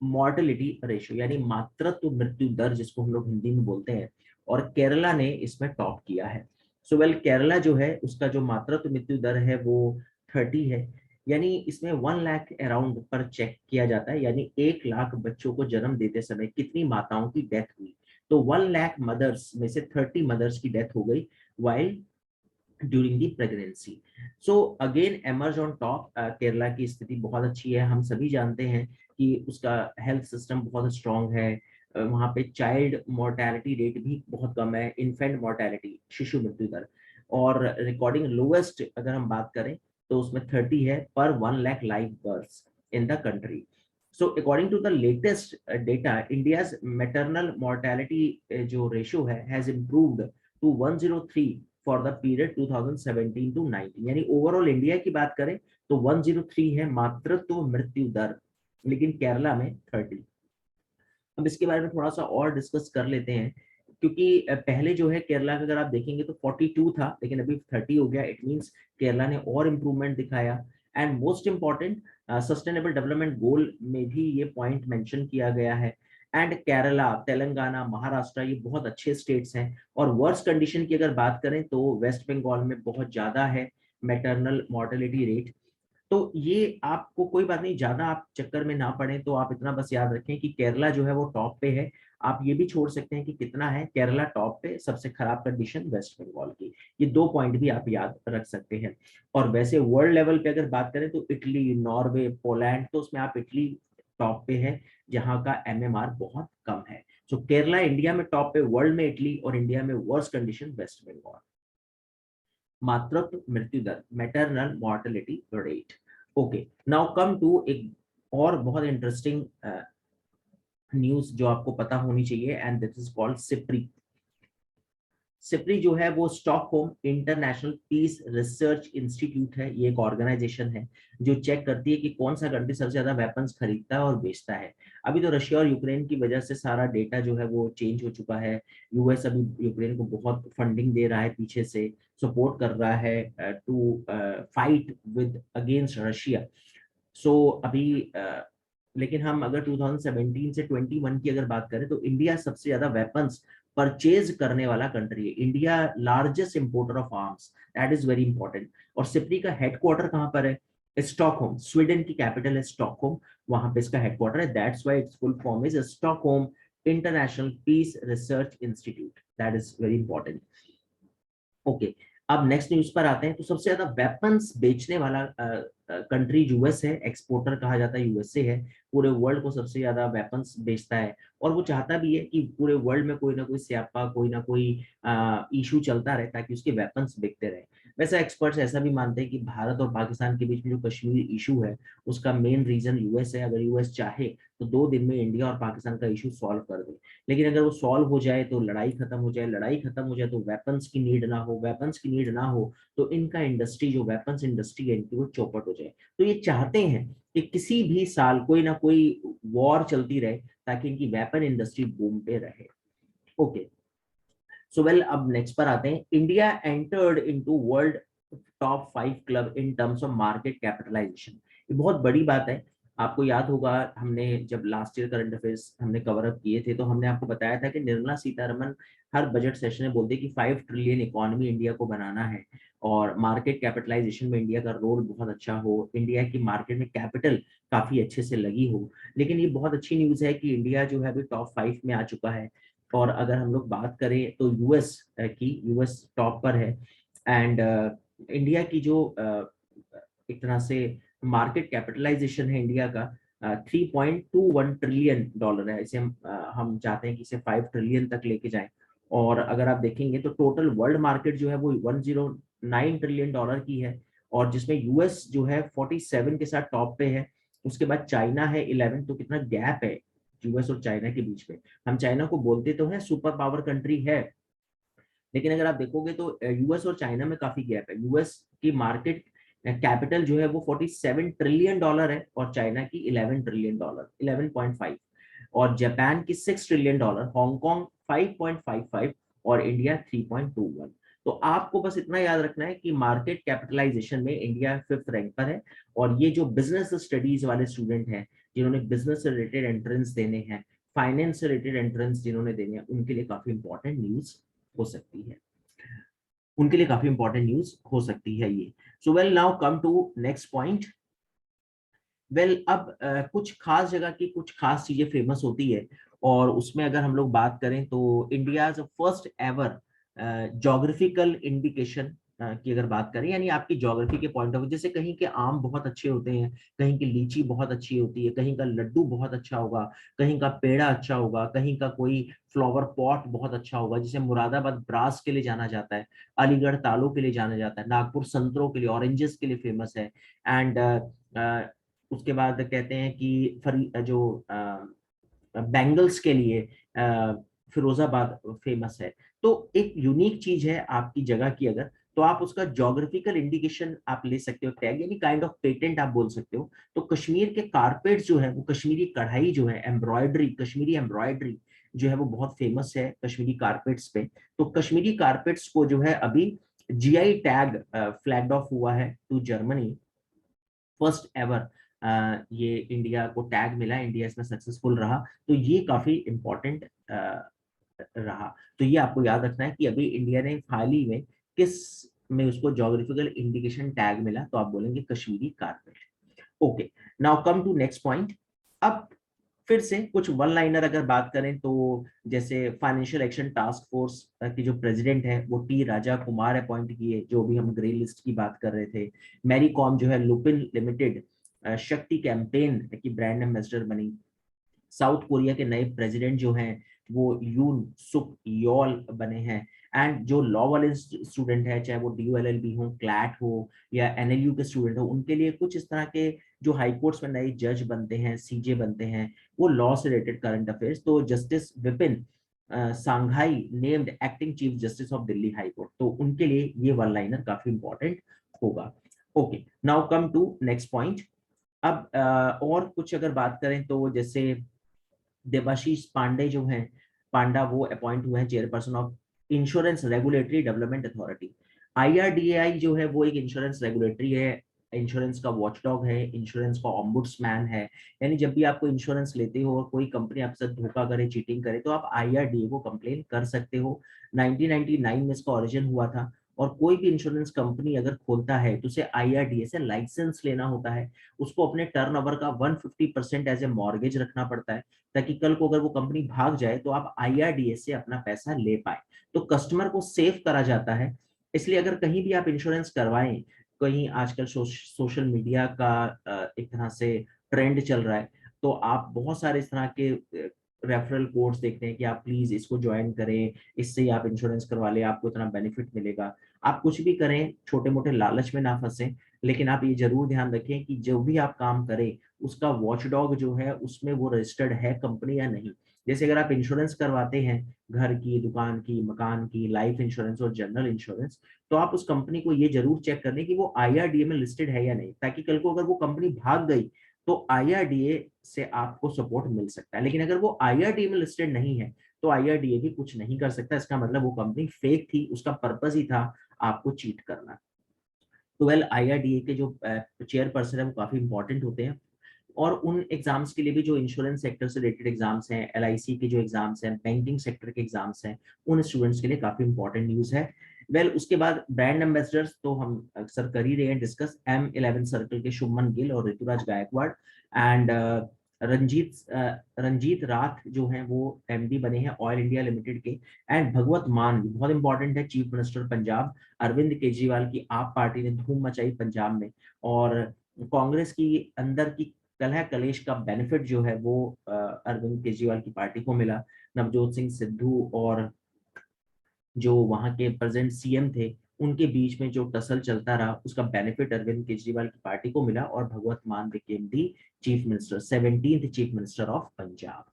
मॉर्टेलिटी रेशियो, यानी मातृत्व मृत्यु दर जिसको हम लोग हिंदी में बोलते हैं, और केरला ने इसमें टॉप किया है। सो वेल, केरला जो है उसका जो मातृत्व मृत्यु दर है वो 30 है, यानी इसमें 1 लाख अराउंड पर चेक किया जाता है, यानी 1 लाख बच्चों को जन्म देते समय कितनी माताओं की डेथ हुई। तो 1 लाख मदर्स में से 30 मदर्स की डेथ हो गई while during the pregnancy. So again emerge on top. Kerala की स्थिति बहुत अच्छी है, हम सभी जानते हैं कि उसका हेल्थ सिस्टम बहुत स्ट्रांग है। वहाँ पे चाइल्ड मोर्टेलिटी रेट भी बहुत कम है, इन्फेंट मोर्टेलिटी शिशु मृत्यु दर, और रिकॉर्डिंग लोएस्ट अगर हम बात करें तो उसमें 30 है पर 1 lakh live births in the country. So according to the latest data, India's maternal mortality जो ratio है has improved to 103 for the period 2017 to 19, यानी ओवरऑल इंडिया की बात करें तो 103 है मातृत्व मृत्यु दर, लेकिन केरला में 30। अब इसके बारे में थोड़ा सा और डिस्कस कर लेते हैं, क्योंकि पहले जो है केरला का अगर आप देखेंगे तो 42 था, लेकिन अभी 30 हो गया। इट मींस केरला ने और इम्प्रूवमेंट दिखाया। And most important, sustainable development goal में भी ये पॉइंट मेंशन किया गया है। एंड केरला, तेलंगाना, महाराष्ट्र ये बहुत अच्छे स्टेट्स हैं। और वर्स्ट कंडीशन की अगर बात करें तो वेस्ट बंगाल में बहुत ज्यादा है मैटरनल मॉर्टेलिटी रेट। तो ये आपको कोई बात नहीं, ज्यादा आप चक्कर में ना पड़े, तो आप इतना बस याद रखें कि केरला जो है वो टॉप पे है। आप ये भी छोड़ सकते हैं कि कितना है, केरला टॉप पे, सबसे खराब कंडीशन वेस्ट बंगाल की। ये 2 पॉइंट भी आप याद रख सकते हैं। और वैसे वर्ल्ड लेवल पे अगर बात करें तो इटली, नॉर्वे, पोलैंड, तो उसमें आप इटली टॉप पे है जहाँ का एमएमआर बहुत कम है। सो केरला इंडिया में टॉप पे, वर्ल्ड में इटली, और इंडिया में वर्स्ट कंडीशन वेस्ट बंगाल। मातृत्व मृत्यु दर, maternal mortality rate. Okay, now come to एक और बहुत इंटरेस्टिंग न्यूज जो आपको पता होनी चाहिए, and this is called SIPRI. SIPRI जो है वो Stockholm International Peace Research Institute है। ये एक ऑर्गेनाइजेशन है जो चेक करती है कि कौन सा कंट्री सबसे ज्यादा वेपन्स खरीदता है और बेचता है। अभी तो रशिया और यूक्रेन की वजह से सारा डेटा जो है वो चेंज हो चुका है। यूएस अभी यूक्रेन को बहुत फंडिंग दे रहा है, पीछे से सपोर्ट कर रहा है to fight with against Russia. So अभी लेकिन हम अगर 2017 से 21 की अगर बात करें तो इंडिया सबसे ज्यादा वेपन्स परचेज करने वाला कंट्री है। India largest importer of arms, that is very important. और सिप्री का हेडक्वार्टर कहाँ पर है? स्टॉकहोम, स्वीडन की कैपिटल है स्टॉकहोम, वहां पे इसका हेडक्वार्टर है। That's why its full form is Stockholm International Peace Research Institute, that is very important. Okay, अब नेक्स्ट न्यूज पर आते हैं। तो सबसे ज्यादा वेपन्स बेचने वाला कंट्री यूएस है, एक्सपोर्टर कहा जाता है यूएसए है, पूरे वर्ल्ड को सबसे ज्यादा वेपन्स बेचता है। और वो चाहता भी है कि पूरे वर्ल्ड में कोई ना कोई स्यापा, कोई ना कोई इशू चलता रहे ताकि उसके वेपन्स बिकते रहे। वैसे एक्सपर्ट्स ऐसा भी मानते हैं कि भारत और पाकिस्तान के बीच में जो कश्मीर इशू है उसका मेन रीजन यूएस है। अगर यूएस चाहे तो 2 दिन में इंडिया और पाकिस्तान का इशू सॉल्व कर दे, लेकिन अगर वो सॉल्व हो जाए तो लड़ाई खत्म हो जाए, लड़ाई खत्म हो जाए तो वेपन्स की नीड ना हो, वेपन्स की नीड ना हो तो इनका इंडस्ट्री, जो वेपन्स इंडस्ट्री है इनकी, वो चौपट हो जाए। तो ये चाहते हैं कि किसी भी साल कोई ना कोई वॉर चलती रहे ताकि इनकी वेपन इंडस्ट्री बूम पे रहे। ओके, सो वेल, अब नेक्स्ट पर आते हैं। India entered into world top 5 club in terms of market capitalization. ये बहुत बड़ी बात है। आपको याद होगा हमने जब लास्ट ईयर करंट अफेयर्स हमने कवर अप किए थे तो हमने आपको बताया था कि निर्मला सीतारमन हर बजट सेशन में बोलते कि 5 ट्रिलियन इकोनॉमी इंडिया को बनाना है और मार्केट कैपिटलाइजेशन में इंडिया का रोल बहुत अच्छा हो, इंडिया की मार्केट में कैपिटल काफी अच्छे से लगी हो। लेकिन ये बहुत अच्छी न्यूज है कि इंडिया जो है अभी टॉप 5 में आ चुका है। और अगर हम लोग बात करें तो यूएस टॉप पर है। एंड इंडिया की जो एक तरह से मार्केट कैपिटलाइजेशन है इंडिया का 3.21 ट्रिलियन डॉलर है। इसे हम चाहते हैं कि इसे 5 ट्रिलियन तक लेके जाएं। और अगर आप देखेंगे तो टोटल वर्ल्ड मार्केट जो है वो 109 ट्रिलियन डॉलर की है और जिसमें यूएस जो है 47 के साथ टॉप पे है। उसके बाद चाइना है 11। तो कितना गैप है यूएस और चाइना के बीच में। हम चाइना को बोलते तो है सुपर पावर कंट्री है, लेकिन अगर आप देखोगे तो यूएस और चाइना में काफी गैप है। यूएस की मार्केट कैपिटल जो है वो 47 ट्रिलियन डॉलर है और चाइना की 11 ट्रिलियन डॉलर 11.5 और जापान की 6 ट्रिलियन डॉलर, हांगकांग 5.55 और इंडिया 3.21। तो आपको बस इतना याद रखना है कि मार्केट कैपिटलाइजेशन में इंडिया 5th रैंक पर है। और ये जो बिजनेस स्टडीज वाले स्टूडेंट हैं जिन्होंने बिजनेस से रिलेटेड एंट्रेंस देने हैं, फाइनेंस से रिलेटेड एंट्रेंस जिन्होंने देने हैं, उनके लिए काफी इंपॉर्टेंट न्यूज हो सकती है। उनके लिए काफी इंपॉर्टेंट न्यूज हो सकती है ये। So well now come to next point. Well अब कुछ खास जगह की कुछ खास चीजें फेमस होती है और उसमें अगर हम लोग बात करें तो India first ever geographical indication की अगर बात करें, यानी आपकी ज्योग्राफी के पॉइंट ऑफ व्यू, जैसे कहीं के आम बहुत अच्छे होते हैं, कहीं की लीची बहुत अच्छी होती है, कहीं का लड्डू बहुत अच्छा होगा, कहीं का पेड़ा अच्छा होगा, कहीं का कोई फ्लावर पॉट बहुत अच्छा होगा। जैसे मुरादाबाद ब्रास के लिए जाना जाता है, अलीगढ़ तालों के लिए जाना जाता है, नागपुर संतरों के लिए, ऑरेंजेस के लिए फेमस है। एंड उसके बाद कहते हैं कि जो बैंगल्स के लिए फिरोजाबाद फेमस है। तो एक यूनिक चीज है आपकी जगह की, अगर तो आप उसका ज्योग्राफिकल इंडिकेशन आप ले सकते हो, टैग यानी काइंड ऑफ पेटेंट आप बोल सकते हो। तो कश्मीर के कारपेट जो है वो कश्मीरी कढ़ाई जो है, एम्ब्रॉयडरी, कश्मीरी एम्ब्रॉयडरी जो है वो बहुत फेमस है कश्मीरी कारपेट्स पे। तो कश्मीरी कारपेट्स को जो है अभी जीआई टैग फ्लैग्ड ऑफ हुआ है टू जर्मनी, फर्स्ट एवर ये इंडिया को टैग मिला, इंडिया इसमें सक्सेसफुल रहा। तो ये काफी इंपॉर्टेंट रहा। तो ये आपको याद रखना है कि अभी इंडिया ने हाल ही में किस में उसको ज्योग्राफिकल इंडिकेशन टैग मिला, तो आप बोलेंगे Kashmiri carpet. Okay, now come to next point. अब फिर से कुछ वन लाइनर अगर बात करें तो जैसे फाइनेंशियल एक्शन टास्क फोर्स की जो प्रेसिडेंट है वो टी राजा कुमार अपॉइंट किए, जो भी हम ग्रे लिस्ट की बात कर रहे थे। मैरी कॉम जो है लुपिन लिमिटेड शक्ति कैंपेन की ब्रांड एम्बेसडर बनी। साउथ कोरिया के नए प्रेसिडेंट जो हैं वो यून सुक योल बने हैं। एंड जो लॉ वाले स्टूडेंट है, चाहे वो DULLB हो, क्लैट हो या NLU के स्टूडेंट हो, उनके लिए कुछ इस तरह के जो हाई कोर्ट्स में नए जज बनते हैं, CJ बनते हैं, वो लॉ से रिलेटेड करंट अफेयर्स। तो justice Vipin Sanghi named acting chief justice of Delhi high court, तो उनके लिए ये वन लाइनर काफी इंपॉर्टेंट होगा। Okay, now come to next point. अब और कुछ अगर बात करें तो जैसे देवाशीष पांडे जो हैं, पांडा, वो अपॉइंट हुए हैं chairperson of insurance regulatory development authority. IRDAI जो है वो एक इंश्योरेंस रेगुलेटरी है, इंश्योरेंस का वॉचडॉग है, इंश्योरेंस का ऑम्बुड्समैन है। यानी जब भी आपको इंश्योरेंस लेते हो और कोई कंपनी आपके साथ धोखा करे, चीटिंग करे, तो आप IRDA को कंप्लेन कर सकते हो। 1999 में इसका ओरिजिन हुआ था। और कोई भी इंश्योरेंस कंपनी अगर खोलता है तो उसे IRDA से लाइसेंस लेना होता है। उसको अपने टर्नओवर का 150% एज ए मॉर्गेज रखना पड़ता है, ताकि कल को अगर वो कंपनी भाग जाए तो आप IRDA से अपना पैसा ले पाए। तो कस्टमर को सेव करा जाता है। इसलिए अगर कहीं भी आप इंश्योरेंस करवाएं, कहीं आजकल सोशल मीडिया का एक तरह से ट्रेंड चल रहा है, तो आप बहुत सारे इस तरह के रेफरल कोड्स देखते हैं कि आप प्लीज इसको ज्वाइन करें, इससे ही आप इंश्योरेंस करवा लें, आपको इतना बेनिफिट मिलेगा। आप कुछ भी करें, छोटे मोटे लालच में ना फंसें, लेकिन आप ये जरूर ध्यान रखें कि जो भी आप काम करें उसका वॉचडॉग जो है उसमें वो रजिस्टर्ड है कंपनी या नहीं। जैसे अगर आप इंश्योरेंस करवाते हैं घर की, दुकान की, मकान की, लाइफ इंश्योरेंस और जनरल इंश्योरेंस, तो आप उस कंपनी को ये जरूर चेक कर लें कि वो IRDA में लिस्टेड है या नहीं, ताकि कल को अगर वो कंपनी भाग गई तो IRDA से आपको सपोर्ट मिल सकता है। लेकिन अगर वो IRDA में लिस्टेड नहीं है तो IRDA भी कुछ नहीं कर सकता। इसका मतलब वो कंपनी फेक थी, उसका पर्पस ही था आपको चीट करना। तो वेल IRDA के जो चेयरपर्सन है वो काफी इंपॉर्टेंट होते हैं। और उन एग्जाम्स के लिए भी जो इंश्योरेंस सेक्टर से रिलेटेड एग्जाम्स हैं, LIC के जो एग्जाम्स हैं, बैंकिंग सेक्टर के एग्जाम्स हैं, उन स्टूडेंट्स के लिए काफी इंपॉर्टेंट न्यूज है। उसके बाद ब्रांड एम्बेसडर्स तो हम अक्सर कर ही रहे हैं डिस्कस। M11 सर्कल के शुभमन गिल और ऋतुराज गायकवाड़ एंड रंजीत राठ जो हैं वो MD बने हैं ऑयल इंडिया लिमिटेड के। एंड भगवत मान बहुत इंपॉर्टेंट है, चीफ मिनिस्टर पंजाब। अरविंद केजरीवाल की आप पार्टी ने धूम मचाई पंजाब में, और कांग्रेस की अंदर की कलह कलेश का बेनिफिट जो है वो अरविंद केजरीवाल की पार्टी को मिला। नवजोत सिंह सिद्धू और जो वहां के प्रेजेंट CM थे, उनके बीच में जो टसल चलता रहा, उसका बेनिफिट अरविंद केजरीवाल की पार्टी को मिला और Bhagwant Mann became the chief minister, 17th chief minister of Punjab.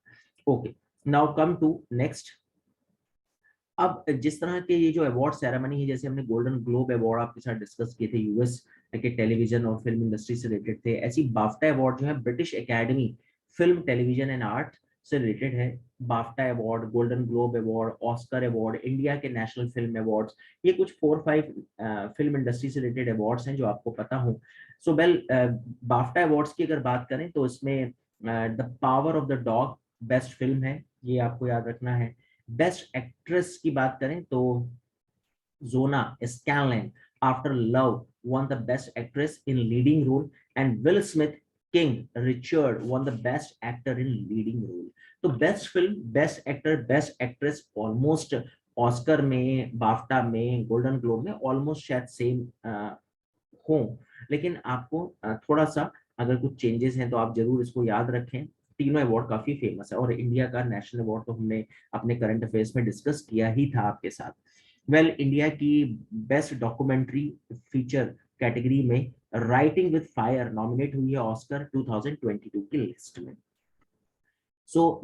Okay, now come to next. अब जिस तरह के ये जो अवार्ड सेरेमनी है, जैसे हमने गोल्डन ग्लोब अवार्ड आपके साथ डिस्कस किए थे, US के टेलीविजन और फिल्म इंडस्ट्री से रिलेटेड थे, ऐसी बाफ्टा अवार्ड जो है British academy film television and art से रिलेटेड है। BAFTA award, golden globe award, Oscar award, India के नेशनल फिल्म अवार्ड्स, ये कुछ 4-5 फिल्म इंडस्ट्री से रिलेटेड अवार्ड्स हैं जो आपको पता हो। सो बाफ्टा अवार्ड्स की अगर बात करें तो इसमें the Power of the dog best film है, ये आपको याद रखना है। बेस्ट एक्ट्रेस की बात करें तो Jona Scanlan after love won the best actress in leading role, and Will Smith King Richard won the best actor in leading role. तो best film, best actor, best actress almost Oscar में, BAFTA में, golden globe में almost शायद same हो, लेकिन आपको थोड़ा सा अगर कुछ चेंजेस हैं तो आप जरूर इसको याद रखें। तीनों अवार्ड काफी फेमस है, और इंडिया का नेशनल अवार्ड तो हमने अपने करंट अफेयर्स में डिस्कस किया ही था आपके साथ। इंडिया की बेस्ट डॉक्यूमेंट्री फीचर कैटेगरी में राइटिंग विद फायर नॉमिनेट हुई है ऑस्कर 2022 की लिस्ट में।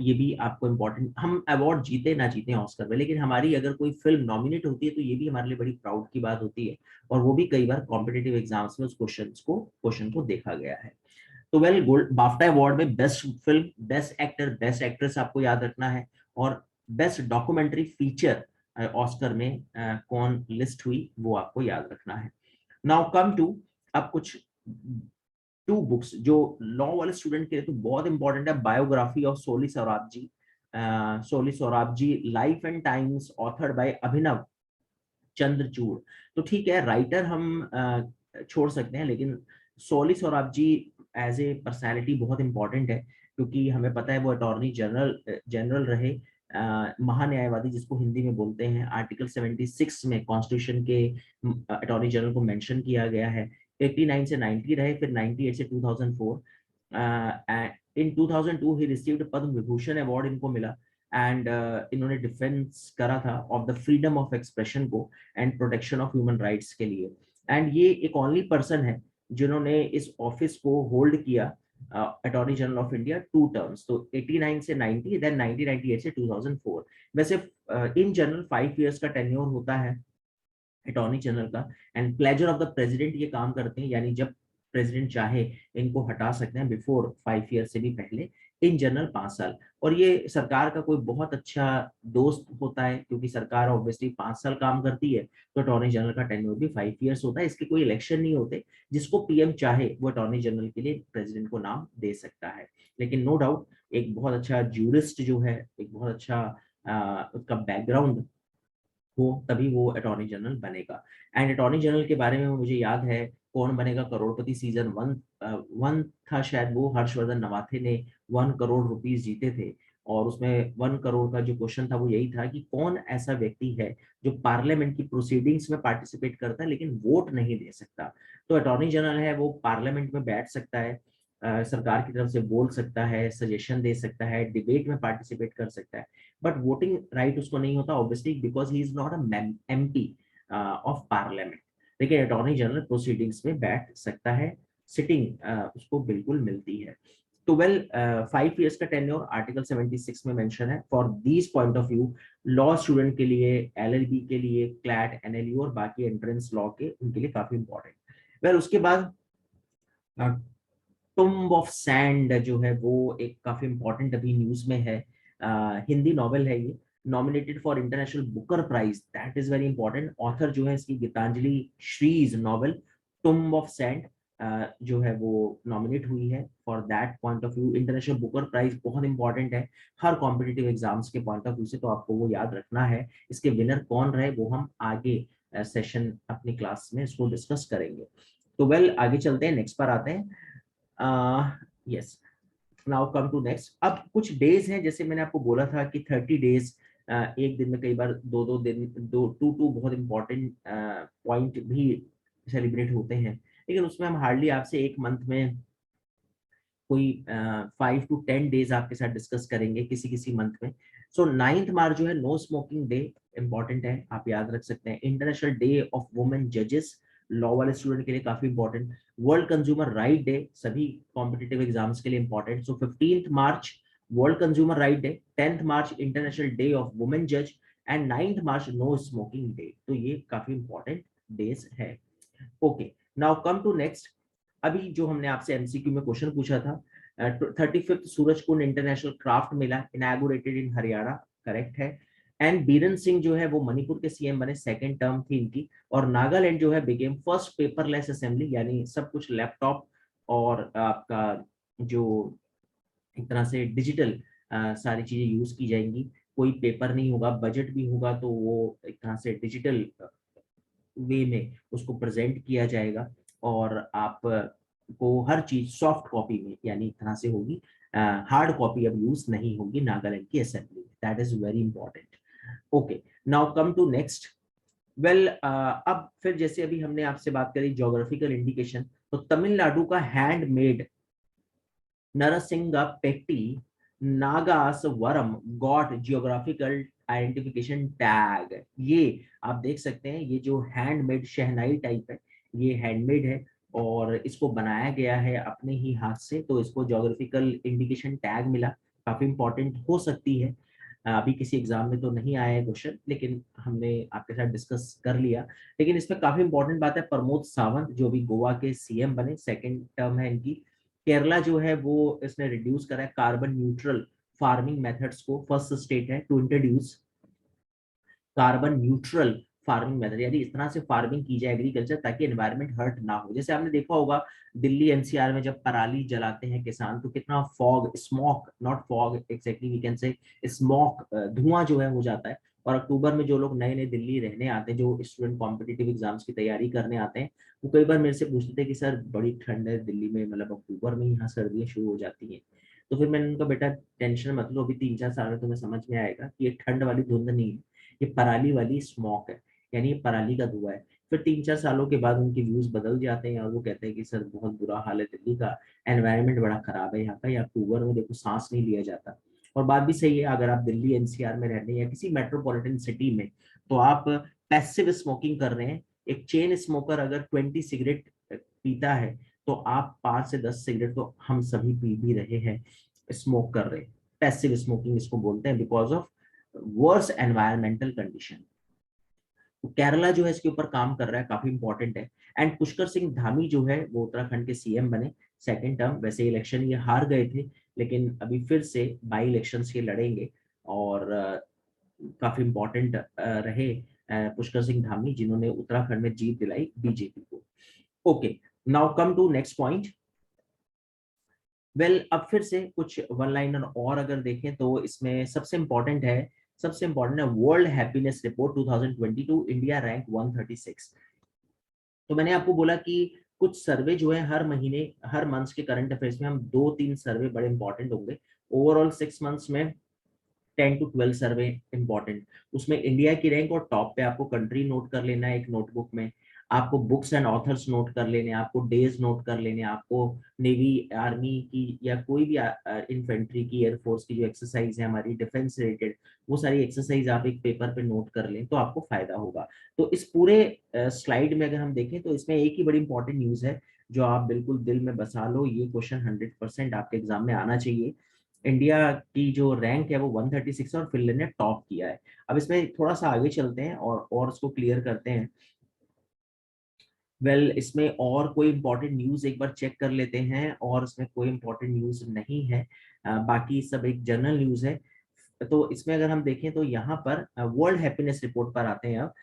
ये भी आपको इम्पोर्टेंट, हम अवार्ड जीते ना जीते ऑस्कर में, लेकिन हमारी अगर कोई फिल्म नॉमिनेट होती है तो ये भी हमारे लिए बड़ी प्राउड की बात होती है, और वो भी कई बार कॉम्पिटिटिव एग्जाम्स में उस क्वेश्चन को देखा गया है। तो गोल्ड बाफ्टा अवार्ड में best film, best actor, best actress आपको याद रखना है, और बेस्ट डॉक्यूमेंट्री फीचर ऑस्कर में कौन लिस्ट हुई वो आपको याद रखना है। नाउ कम टू अब कुछ 2 बुक्स जो लॉ वाले स्टूडेंट के लिए तो बहुत इंपॉर्टेंट है। Biography of Soli Sorabjee, Soli Sorabjee life and times authored by Abhinav Chandrachud. तो ठीक है, राइटर हम छोड़ सकते हैं, लेकिन Soli Sorabjee as a personality बहुत इंपॉर्टेंट है, क्योंकि हमें पता है वो अटॉर्नी जनरल रहे, महान्यायवादी जिसको हिंदी में बोलते हैं। आर्टिकल 76 में कॉन्स्टिट्यूशन के अटॉर्नी जनरल को मेंशन किया गया है। 89 से 90 रहे, फिर 98 से 2004। इन 2002 ही रिसीव्ड पद्म विभूषण अवार्ड इनको मिला, एंड इन्होंने डिफेंस करा था of the freedom of expression को and protection of human rights के लिए। एंड ये एक ओनली पर्सन है जिन्होंने इस ऑफिस को होल्ड किया, attorney general of India, 2 terms, तो 89 से 90, देन 1998 से 2004। वैसे इन जनरल 5 इयर्स का टेन्योर होता है अटॉर्नी जनरल का, and pleasure of the president ये काम करते हैं, यानी जब प्रेसिडेंट चाहे इनको हटा सकते हैं बिफोर 5 ईयर से भी पहले, इन जनरल 5 साल। और ये सरकार का कोई बहुत अच्छा दोस्त होता है, क्योंकि सरकार ऑब्वियसली 5 साल काम करती है, तो अटॉर्नी जनरल का टेन्योर भी 5 इयर्स होता है। इसके कोई इलेक्शन नहीं होते, जिसको PM चाहे वो अटॉर्नी जनरल के लिए प्रेसिडेंट को नाम दे सकता है। लेकिन नो डाउट एक बहुत अच्छा ज्यूरिस्ट जो है, एक बहुत अच्छा उसका बैकग्राउंड हो, तभी वो अटॉर्नी जनरल बनेगा। एंड अटॉर्नी जनरल के बारे में मुझे याद है, कौन बनेगा करोड़पति सीजन 1 था शायद, वो हर्षवर्धन नवाथे ने 1 करोड़ रुपीस जीते थे, और उसमें 1 करोड़ का जो क्वेश्चन था वो यही था कि कौन ऐसा व्यक्ति है जो पार्लियामेंट की प्रोसीडिंग्स में पार्टिसिपेट करता है लेकिन वोट नहीं दे सकता। तो अटॉर्नी जनरल है, वो पार्लियामेंट में बैठ सकता है, सरकार की तरफ से बोल सकता है, सजेशन दे सकता है, डिबेट में पार्टिसिपेट कर सकता है, बट वोटिंग राइट उसको नहीं होता, obviously because he is not a MP of parliament. लेकिन अटॉर्नी जनरल प्रोसीडिंग्स में बैठ सकता है, सिटिंग उसको बिल्कुल मिलती है। तो 5 इयर्स का टेन्योर आर्टिकल 76 में मेंशन है। For these point of view, law student के लिए, LLB के लिए, क्लैट, NLU और बाकी एंट्रेंस लॉ के, उनके लिए काफी इंपॉर्टेंट। उसके बाद टुम्ब ऑफ सैंड जो है वो एक काफी इंपॉर्टेंट अभी न्यूज में है। हिंदी नॉवेल है ये, nominated for International Booker Prize, that is very important. Author जो है इसकी Gitanjali Shree's novel Tomb of Sand, जो है वो नॉमिनेट हुई है for that point of view. International Booker Prize बहुत इंपॉर्टेंट है हर कॉम्पिटिटिव एग्जाम्स के पॉइंट ऑफ व्यू से, तो आपको वो याद रखना है। इसके विनर कौन रहे वो हम आगे सेशन अपनी क्लास में इसको डिस्कस करेंगे। तो वेल आगे चलते हैं, नेक्स्ट पर आते हैं। Yes, now come to next. अब कुछ डेज हैं, जैसे मैंने आपको बोला था कि 30 डेज, एक दिन में कई बार दो दो दिन, दो टू टू बहुत इंपॉर्टेंट पॉइंट भी सेलिब्रेट होते हैं, लेकिन उसमें हम हार्डली आपसे एक मंथ में कोई 5 to 10 डेज आपके साथ डिस्कस करेंगे किसी किसी मंथ में। सो 9th मार्च जो है नो स्मोकिंग डे इंपॉर्टेंट है, आप याद रख सकते हैं। इंटरनेशनल डे ऑफ वुमेन जजेस, लॉ वाले स्टूडेंट के लिए काफी important. World consumer right day, सभी कॉम्पिटिटिव एग्जाम्स के लिए important. So 15th March world consumer right day, 10th March international day of women जज and 9th March no smoking day. तो ये काफी इंपॉर्टेंट डेज है। Okay, now come to next. अभी जो हमने आपसे एमसीक्यू में क्वेश्चन पूछा था, 35th Surajkund international craft Mela inaugurated in Haryana, correct है। एंड बीरन सिंह जो है वो मणिपुर के सीएम बने, सेकंड टर्म थी इनकी। और नागालैंड जो है बिकेम फर्स्ट पेपरलेस असेंबली, यानी सब कुछ लैपटॉप और आपका जो एक तरह से डिजिटल सारी चीजें यूज की जाएंगी, कोई पेपर नहीं होगा। बजट भी होगा तो वो एक तरह से डिजिटल वे में उसको प्रेजेंट किया जाएगा, और आप को हर चीज सॉफ्ट कॉपी में यानी एक तरह से होगी, हार्ड कॉपी अब यूज नहीं होगी नागालैंड की असेंबली में। That is very important. Okay, now come to next. Well, अब फिर जैसे अभी हमने आपसे बात करी ज्योग्राफिकल इंडिकेशन, तो तमिलनाडु का हैंडमेड नरसिंगा पेट्टी नागास वरम गॉट जियोग्राफिकल आइडेंटिफिकेशन टैग। ये आप देख सकते हैं, ये जो हैंडमेड शहनाई टाइप है, ये हैंडमेड है और इसको बनाया गया है अपने ही हाथ से, तो इसको ज्योग्राफिकल इंडिकेशन टैग मिला। काफी इंपॉर्टेंट हो सकती है, अभी किसी एग्जाम में तो नहीं आया है क्वेश्चन, लेकिन हमने आपके साथ डिस्कस कर लिया। लेकिन इसमें काफी इंपॉर्टेंट बात है, प्रमोद सावंत जो भी गोवा के सीएम बने, सेकंड टर्म है इनकी। केरला जो है वो इसने रिड्यूस करा है कार्बन न्यूट्रल फार्मिंग मेथड्स को, फर्स्ट स्टेट है to introduce carbon neutral farming method, यानी इस तरह से फार्मिंग की जाए एग्रीकल्चर ताकि एनवायरनमेंट हर्ट ना हो। जैसे आपने देखा होगा दिल्ली एनसीआर में जब पराली जलाते हैं किसान, तो कितना fog, smoke, not fog exactly we can say, smoke, धुआं जो है हो जाता है। और अक्टूबर में जो लोग नए नए दिल्ली रहने आते हैं, जो स्टूडेंट कॉम्पिटिटिव एग्जाम्स की तैयारी करने आते हैं, वो कई बार मेरे से पूछते थे कि सर बड़ी ठंड है दिल्ली में, मतलब अक्टूबर में यहाँ सर्दियां शुरू हो जाती हैं। तो फिर मैंने उनका, बेटा टेंशन मत लो, अभी 3-4 साल में तुम्हें समझ में आएगा कि ये ठंड वाली धुंध नहीं है, ये पराली वाली स्मोक है, यानी ये पराली का धुआं है। फिर 3-4 सालों के बाद उनके व्यूज बदल जाते हैं और वो कहते हैं कि सर बहुत बुरा हाल है दिल्ली का, एनवायरनमेंट बड़ा खराब है यहाँ का, या अक्टूबर में देखो सांस नहीं लिया जाता। और बात भी सही है, अगर आप दिल्ली एनसीआर में रहने या किसी मेट्रोपॉलिटन सिटी में, तो आप पैसिव स्मोकिंग कर रहे हैं। एक चेन स्मोकर अगर 20 सिगरेट पीता है, तो आप 5 से 10 सिगरेट तो हम सभी पी भी रहे हैं, स्मोक कर रहे हैं। पैसिव स्मोकिंग इसको बोलते हैं, because of worse environmental condition. तो केरला जो है इसके ऊपर काम कर रहा है, काफी इंपॉर्टेंट है। एंड पुष्कर सिंह धामी जो है वो उत्तराखंड के सीएम बने, सेकंड टर्म। वैसे इलेक्शन ये हार गए थे, लेकिन अभी फिर से बाई इलेक्शंस ये लड़ेंगे, और काफी इंपॉर्टेंट रहे पुष्कर सिंह धामी, जिन्होंने उत्तराखंड में जीत दिलाई बीजेपी को। Okay, now come to next point. Well, अब फिर से कुछ वन लाइनर और अगर देखें तो इसमें सबसे इंपॉर्टेंट है, world happiness report 2022, India rank 136। तो मैंने आपको बोला कि कुछ सर्वे जो है हर महीने, हर मंथ के करंट अफेयर्स में हम 2-3 सर्वे बड़े इंपॉर्टेंट होंगे। ओवरऑल 6 मंथ्स में 10 to 12 सर्वे इंपॉर्टेंट। उसमें इंडिया की रैंक और टॉप पे आपको कंट्री नोट कर लेना है एक नोटबुक में, आपको बुक्स एंड ऑथर्स नोट कर लेने, आपको डेज नोट कर लेने, आपको नेवी, आर्मी की या कोई भी इन्फेंट्री की, एयरफोर्स की जो एक्सरसाइज है हमारी डिफेंस रिलेटेड, वो सारी एक्सरसाइज आप एक पेपर पे नोट कर लें तो आपको फायदा होगा। तो इस पूरे स्लाइड में अगर हम देखें तो इसमें एक ही बड़ी इंपॉर्टेंट न्यूज है जो आप बिल्कुल दिल में बसा लो, ये क्वेश्चन 100% आपके एग्जाम में आना चाहिए। इंडिया की जो रैंक है वो 136 और फिनलैंड ने टॉप किया है। अब इसमें थोड़ा सा आगे चलते हैं और उसको क्लियर करते हैं। वेल, इसमें और कोई इंपॉर्टेंट न्यूज एक बार चेक कर लेते हैं, और इसमें कोई इंपॉर्टेंट न्यूज नहीं है, बाकी सब एक जनरल न्यूज है। तो इसमें अगर हम देखें तो यहाँ पर वर्ल्ड हैप्पीनेस रिपोर्ट पर आते हैं। अब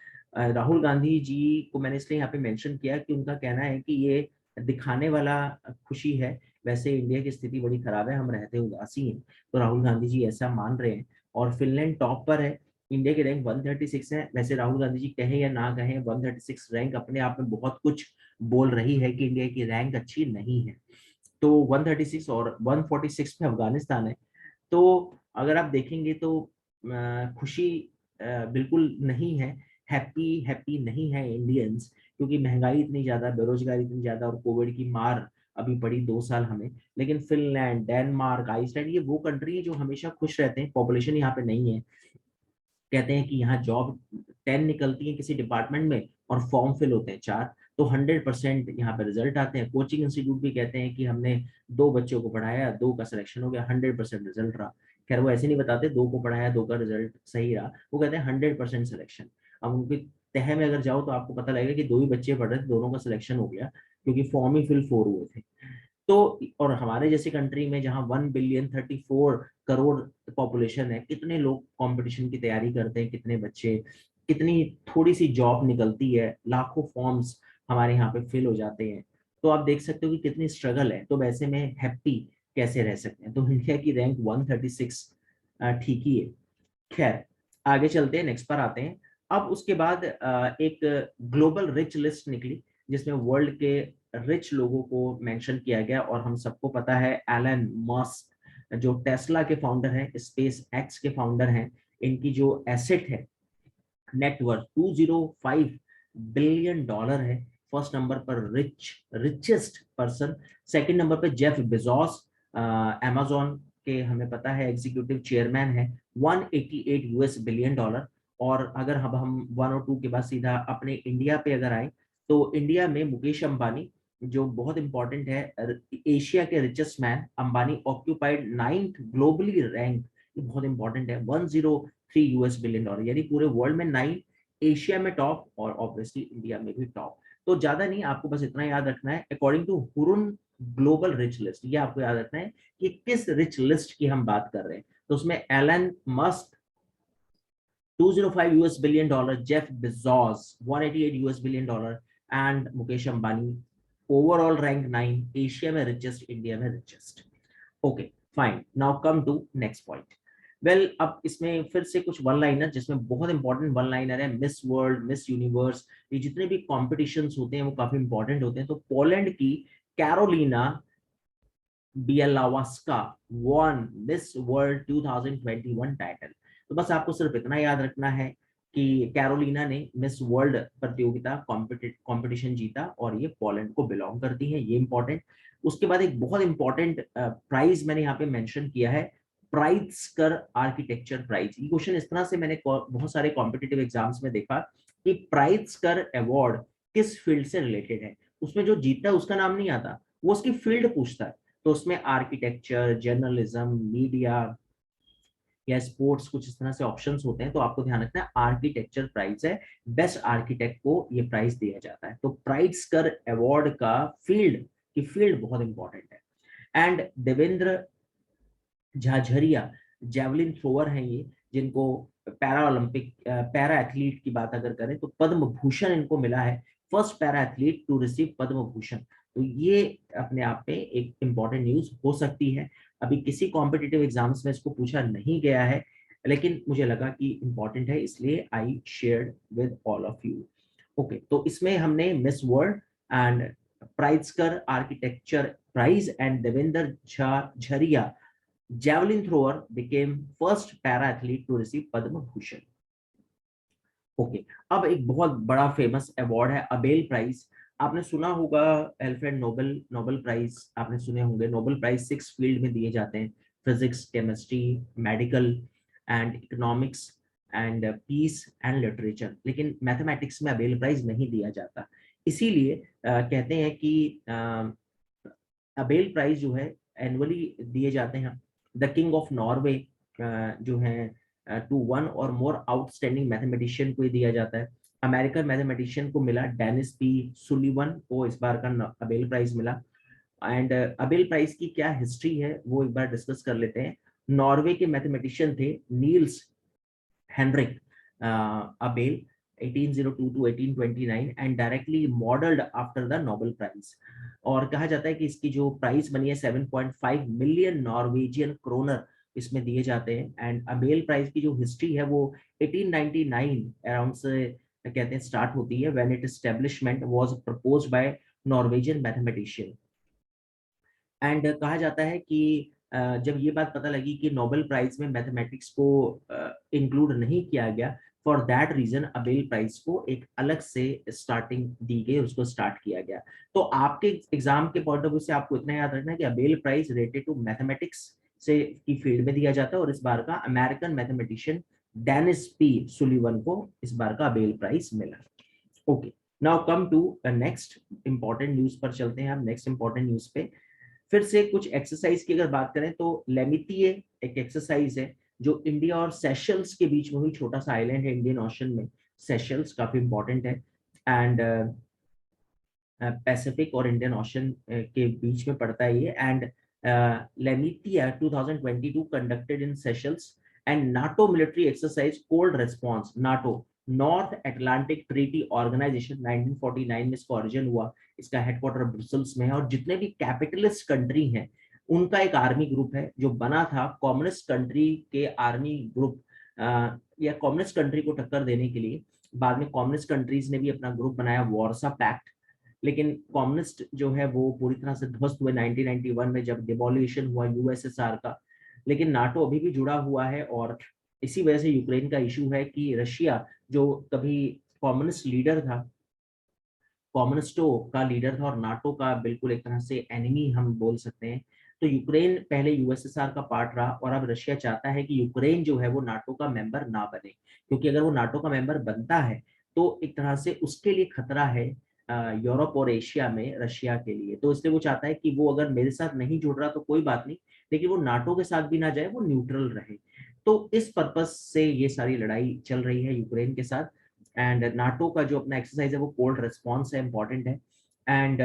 राहुल गांधी जी को मैंने इसलिए यहाँ पे मेंशन किया कि उनका कहना है कि ये दिखाने वाला खुशी है, वैसे इंडिया की स्थिति बड़ी खराब है, हम रहते उदासी हैं। तो राहुल गांधी जी ऐसा मान रहे हैं। और फिनलैंड टॉप पर है, इंडिया की रैंक 136 है। वैसे राहुल गांधी जी कहे या ना कहें, 136 रैंक अपने आप में बहुत कुछ बोल रही है कि इंडिया की रैंक अच्छी नहीं है। तो 136 और 146 पे अफगानिस्तान है। तो अगर आप देखेंगे तो खुशी बिल्कुल नहीं है, हैप्पी हैप्पी नहीं है इंडियंस, क्योंकि महंगाई इतनी ज्यादा, बेरोजगारी इतनी ज्यादा और कोविड की मार अभी पड़ी 2 साल हमें। लेकिन फिनलैंड, डेनमार्क, आइसलैंड ये वो कंट्री है जो हमेशा खुश रहते हैं। पॉपुलेशन यहाँ पे नहीं है, कहते हैं कि यहाँ जॉब 10 निकलती है किसी डिपार्टमेंट में और फॉर्म फिल होते हैं 4, तो 100% यहाँ पे रिजल्ट आते हैं। कोचिंग इंस्टीट्यूट भी कहते हैं कि हमने 2 बच्चों को पढ़ाया, 2 का सिलेक्शन हो गया, 100% रिजल्ट रहा। खैर वो ऐसे नहीं बताते 2 को पढ़ाया 2 का रिजल्ट सही रहा, वो कहते हैं 100% सिलेक्शन। अब उनकी तह में अगर जाओ तो आपको पता लगेगा कि 2 ही बच्चे पढ़ रहे थे, दोनों का सिलेक्शन हो गया, क्योंकि फॉर्म ही फिल 4 हुए थे। तो और हमारे जैसी कंट्री में जहां 1,034,00,00,000 पॉपुलेशन है, कितने लोग कंपटीशन की तैयारी करते हैं, कितने बच्चे, कितनी थोड़ी सी जॉब निकलती है, लाखों फॉर्म्स हमारे यहाँ पे फिल हो जाते हैं। तो आप देख सकते हो कि कितनी स्ट्रगल है। तो वैसे में हैप्पी कैसे रह सकते हैं? तो इंडिया की रैंक 136 ठीक ही है। खैर आगे चलते हैं, नेक्स्ट पर आते हैं। अब उसके बाद एक ग्लोबल रिच लिस्ट निकली, जिसमें वर्ल्ड के रिच लोगों को मेंशन किया गया। और हम सबको पता है एलन मस्क जो टेस्ला के फाउंडर हैं, स्पेस एक्स के फाउंडर हैं, इनकी जो एसेट है, नेटवर्थ $205 बिलियन है। फर्स्ट नंबर पर रिचेस्ट पर्सन। सेकंड नंबर पे जेफ बेजोस, अमेजोन के हमें पता है एग्जीक्यूटिव चेयरमैन है, $188 बिलियन। और अगर हम 1 और 2 के बाद सीधा अपने इंडिया पे अगर आए, तो इंडिया में मुकेश अंबानी जो बहुत इंपॉर्टेंट है, एशिया के richest man, Ambani occupied 9th globally rank, ये बहुत इंपॉर्टेंट है, $103 बिलियन, यानी पूरे वर्ल्ड में 9, एशिया में टॉप और ऑब्वियसली इंडिया में भी टॉप। तो ज्यादा नहीं, आपको बस इतना याद रखना है, according to Hurun global rich list, ये आपको याद रखना है कि किस रिच लिस्ट की हम बात कर रहे हैं। तो उसमें Elon Musk $205 billion, Jeff Bezos $188 billion and Mukesh Ambani overall rank 9, Asia में रिचेस्ट, इंडिया में richest. Okay fine, now come to next point. Well अब इसमें फिर से कुछ वन लाइनर, जिसमें बहुत इंपॉर्टेंट वन लाइनर है, मिस वर्ल्ड, मिस यूनिवर्स, ये जितने भी कॉम्पिटिशन्स होते हैं वो काफी इंपॉर्टेंट होते हैं। तो पोलैंड की Karolina Bielawska won Miss World 2021 title. तो बस आपको सिर्फ इतना याद रखना है कि कैरोलिना ने मिस वर्ल्ड प्रतियोगिता कंपटीशन जीता और ये पोलैंड को बिलोंग करती है, ये इंपॉर्टेंट। उसके बाद एक बहुत इंपॉर्टेंट प्राइज मैंने यहाँ पे मेंशन किया है, प्राइट्जकर आर्किटेक्चर प्राइज। ये क्वेश्चन इस तरह से मैंने बहुत सारे कॉम्पिटिटिव एग्जाम्स में देखा कि प्राइट्जकर अवार्ड किस फील्ड से रिलेटेड है। उसमें जो जीतता है उसका नाम नहीं आता, वो उसकी फील्ड पूछता है। तो उसमें आर्किटेक्चर, जर्नलिज्म, मीडिया या स्पोर्ट्स, कुछ इस तरह से ऑप्शंस होते हैं। तो आपको ध्यान रखना है आर्किटेक्चर प्राइज है, बेस्ट आर्किटेक्ट को ये प्राइज दिया जाता है। तो प्राइट्जकर अवार्ड का फील्ड की फील्ड बहुत इंपॉर्टेंट है। And Devendra Jhajharia javelin thrower हैं ये, जिनको पैरा ओलंपिक पैरा एथलीट की बात अगर करें तो पद्म भूषण इनको मिला है, first para athlete to receive Padma Bhushan. तो ये अपने आप में एक इंपॉर्टेंट न्यूज हो सकती है। अभी किसी कॉम्पिटिटिव एग्जाम्स में इसको पूछा नहीं गया है, लेकिन मुझे लगा कि इंपॉर्टेंट है, इसलिए I shared with all of you. Okay, तो इसमें हमने Miss World and Pritzker architecture prize and Devendra Jhajharia javelin thrower became first para athlete to receive Padma Bhushan. Okay, अब एक बहुत बड़ा फेमस अवार्ड है अबेल प्राइज। आपने सुना होगा एल्फ्रेड नोबेल, नोबेल प्राइज आपने सुने होंगे। नोबेल प्राइज 6 फील्ड में दिए जाते हैं, physics, chemistry, medical and economics and peace and literature. लेकिन मैथमेटिक्स में अबेल प्राइज नहीं दिया जाता। इसीलिए कहते हैं कि अबेल प्राइज जो है एनुअली दिए जाते हैं। द किंग ऑफ नॉर्वे जो है टू वन और मोर आउटस्टैंडिंग मैथमेटिशियन को दिया जाता है। अमेरिकन मैथमेटिशियन को मिला, डेनिस पी सुलिवन को इस बार का अबेल प्राइज मिला। एंड अबेल प्राइज की क्या हिस्ट्री है वो एक बार डिस्कस कर लेते हैं। नॉर्वे के मैथमेटिशियन थे Niels Henrik Abel, 1802 to 1829 and directly modelled after the Nobel Prize. और कहा जाता है कि इसकी जो प्राइस बनी है 7.5 मिलियन नॉर्वेजियन क्रोनर इसमें दिए जाते हैं। एंड अबेल प्राइज की जो हिस्ट्री है वो 1899 अराउंड से कहते हैं स्टार्ट होती है, when it establishment was proposed by Norwegian mathematician. And कहा जाता है कि जब ये बात पता लगी कि नोबेल प्राइज में मैथमेटिक्स को इंक्लूड नहीं किया गया, for that reason Abel Prize को एक अलग से स्टार्टिंग दी गई, उसको स्टार्ट किया गया। तो आपके एग्जाम के पॉइंट ऑफ व्यू से आपको इतना याद रखना है कि Abel Prize related to mathematics से की फील्ड में दिया जाता है, और इस बार का American mathematician Dennis P Sullivan को इस बार का अबेल प्राइज मिला। Okay, now come to next important news पर चलते हैं हम। नेक्स्ट इंपॉर्टेंट न्यूज पे फिर से कुछ एक्सरसाइज की अगर बात करें तो लेमितिए एक एक्सरसाइज है जो इंडिया और सेशल्स के बीच में हुई, छोटा सा आइलैंड है इंडियन ओशन में, सेशल्स काफी इंपॉर्टेंट है। एंड पैसिफिक और इंडियन ओशन के बीच में पड़ता है ये। And Lamitiye 2022 conducted in Seychelles and NATO military exercise cold response. NATO North Atlantic Treaty Organization 1949 में इसका ओरिजिन हुआ, इसका हेडक्वार्टर ब्रुसेल्स में है, और जितने भी कैपिटलिस्ट कंट्री हैं उनका एक आर्मी ग्रुप है जो बना था कम्युनिस्ट कंट्री के आर्मी ग्रुप या कम्युनिस्ट कंट्री को टक्कर देने के लिए। बाद में कम्युनिस्ट कंट्रीज ने भी अपना ग्रुप बनाया, वार्सा पैक्ट, लेकिन कम्युनिस्ट जो है वो पूरी तरह से ध्वस्त हुए 1991 में जब डिमोलिशन हुआ यूएसएसआर का। लेकिन नाटो अभी भी जुड़ा हुआ है, और इसी वजह से यूक्रेन का इशू है कि रशिया जो कभी कम्युनिस्ट लीडर था, कम्युनिस्टों का लीडर था और नाटो का बिल्कुल एक तरह से एनिमी हम बोल सकते हैं, तो यूक्रेन पहले यूएसएसआर का पार्ट रहा, और अब रशिया चाहता है कि यूक्रेन जो है वो नाटो का मेंबर ना बने, क्योंकि अगर वो नाटो का मेंबर बनता है तो एक तरह से उसके लिए खतरा है यूरोप और एशिया में रशिया के लिए। तो इसलिए वो चाहता है कि वो अगर मेरे साथ नहीं जुड़ रहा तो कोई बात नहीं, लेकिन वो नाटो के साथ भी ना जाए, वो न्यूट्रल रहे। तो इस पर्पज से ये सारी लड़ाई चल रही है यूक्रेन के साथ। एंड नाटो का जो अपना एक्सरसाइज है वो कोल्ड रिस्पॉन्स है, इंपॉर्टेंट है। And